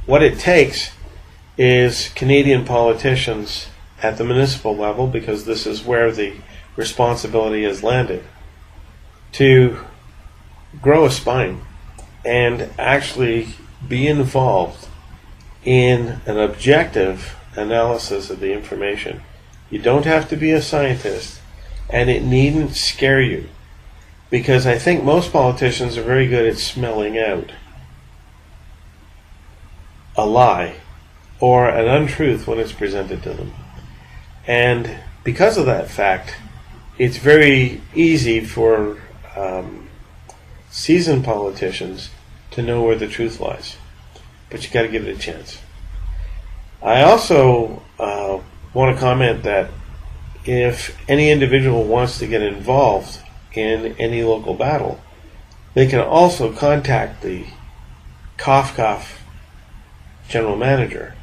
What it takes is Canadian politicians at the municipal level, because this is where the responsibility is landed, to grow a spine and actually be involved in an objective analysis of the information. You don't have to be a scientist, and it needn't scare you, because I think most politicians are very good at smelling out a lie or an untruth when it's presented to them. And because of that fact, it's very easy for seasoned politicians to know where the truth lies. But you got to give it a chance. I also want to comment that if any individual wants to get involved in any local battle, they can also contact the Cough general manager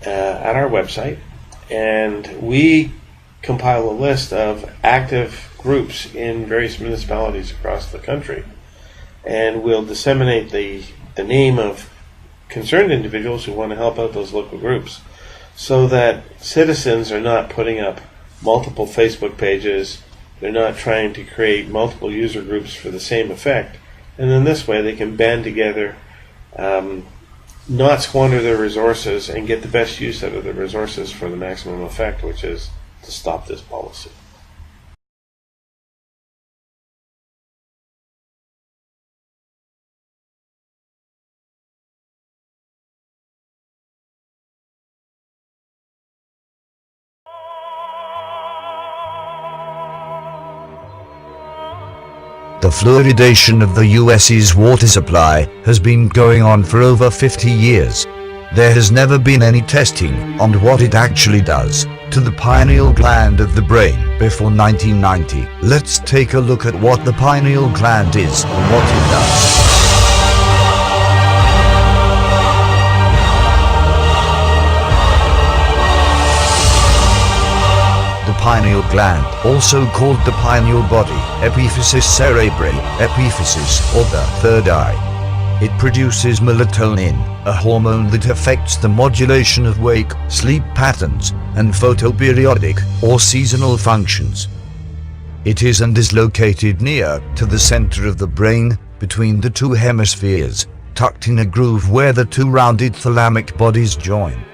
at our website, and we compile a list of active groups in various municipalities across the country, and we'll disseminate the name of concerned individuals who want to help out those local groups, so that citizens are not putting up multiple Facebook pages, they're not trying to create multiple user groups for the same effect, and then this way they can band together, not squander their resources, and get the best use out of the resources for the maximum effect, which is to stop this policy. The fluoridation of the US's water supply has been going on for over 50 years. There has never been any testing on what it actually does to the pineal gland of the brain before 1990. Let's take a look at what the pineal gland is and what it does. The pineal gland, also called the pineal body, epiphysis cerebri, epiphysis, or the third eye. It produces melatonin, a hormone that affects the modulation of wake, sleep patterns, and photoperiodic, or seasonal functions. It is and is located near to the center of the brain, between the two hemispheres, tucked in a groove where the two rounded thalamic bodies join.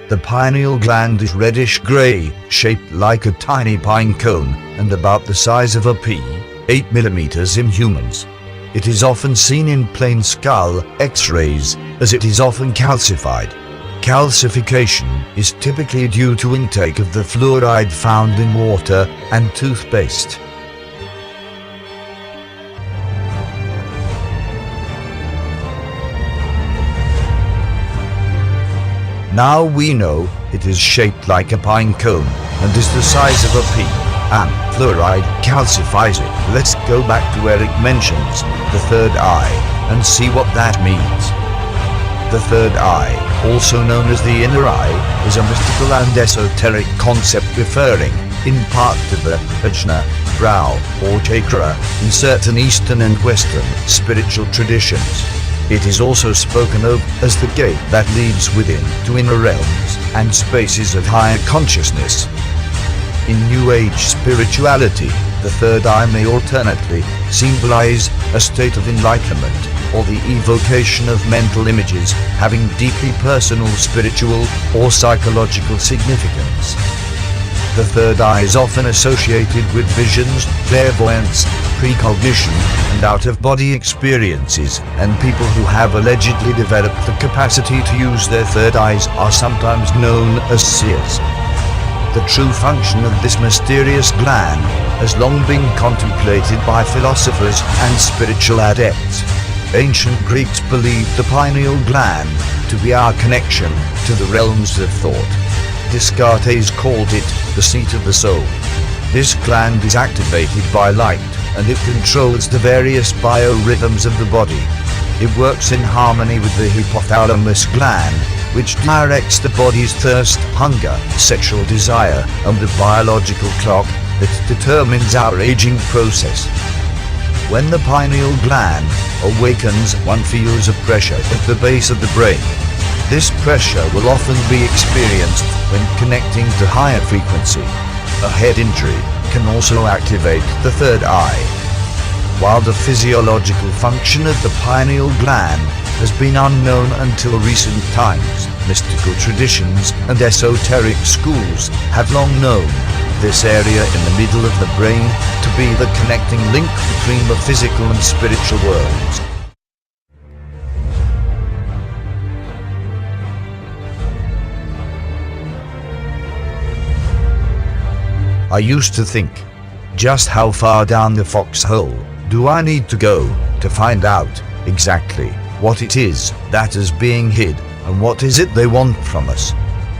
The pineal gland is reddish-gray, shaped like a tiny pine cone, and about the size of a pea, 8 mm in humans. It is often seen in plain skull X-rays, as it is often calcified. Calcification is typically due to intake of the fluoride found in water and toothpaste. Now we know it is shaped like a pine cone and is the size of a pea, and fluoride calcifies it. Let's go back to where it mentions the third eye and see what that means. The third eye, also known as the inner eye, is a mystical and esoteric concept referring, in part to the ajna, brow, or chakra, in certain Eastern and Western spiritual traditions. It is also spoken of as the gate that leads within to inner realms and spaces of higher consciousness. In New Age spirituality, the third eye may alternately symbolize a state of enlightenment or the evocation of mental images having deeply personal spiritual or psychological significance. The third eye is often associated with visions, clairvoyance, precognition, and out-of-body experiences, and people who have allegedly developed the capacity to use their third eyes are sometimes known as seers. The true function of this mysterious gland has long been contemplated by philosophers and spiritual adepts. Ancient Greeks believed the pineal gland to be our connection to the realms of thought. Descartes called it the seat of the soul. This gland is activated by light, and it controls the various biorhythms of the body. It works in harmony with the hypothalamus gland, which directs the body's thirst, hunger, sexual desire, and the biological clock that determines our aging process. When the pineal gland awakens, one feels a pressure at the base of the brain. This pressure will often be experienced when connecting to higher frequency. A head injury can also activate the third eye. While the physiological function of the pineal gland has been unknown until recent times, mystical traditions and esoteric schools have long known this area in the middle of the brain to be the connecting link between the physical and spiritual worlds. I used to think, just how far down the foxhole do I need to go to find out exactly what it is that is being hid and what is it they want from us,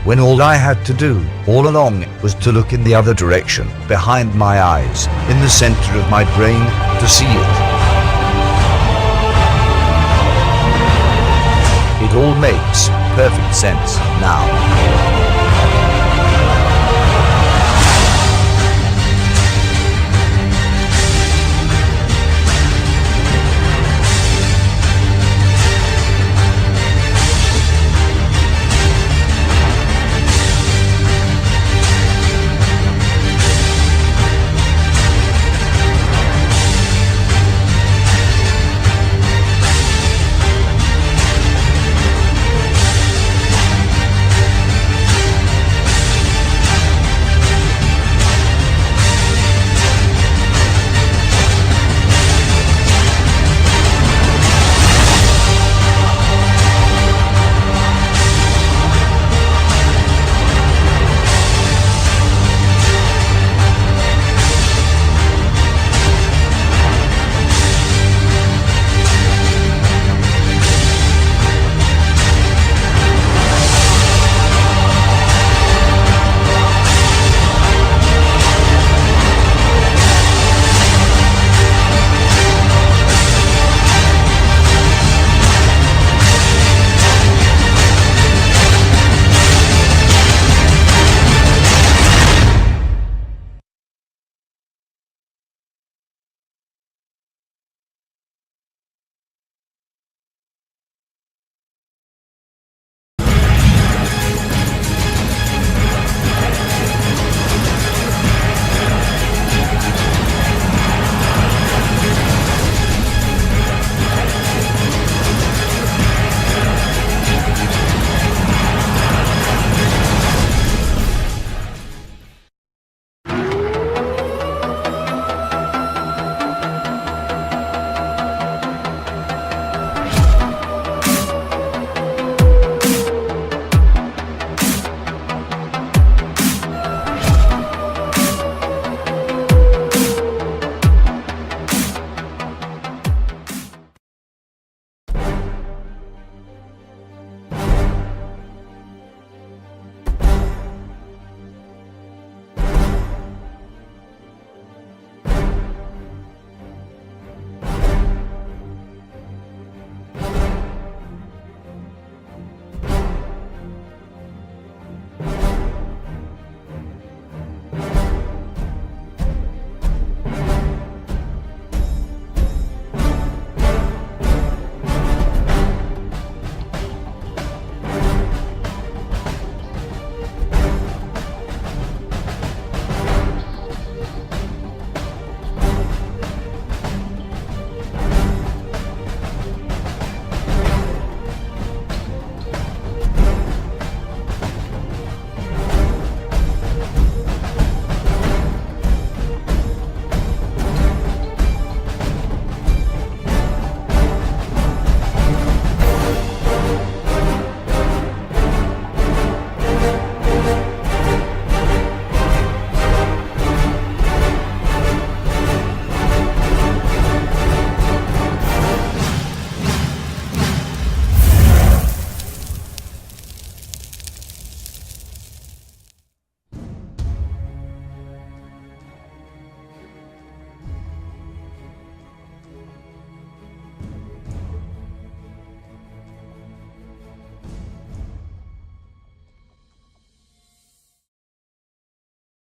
when all I had to do all along was to look in the other direction, behind my eyes, in the center of my brain, to see it. It all makes perfect sense now.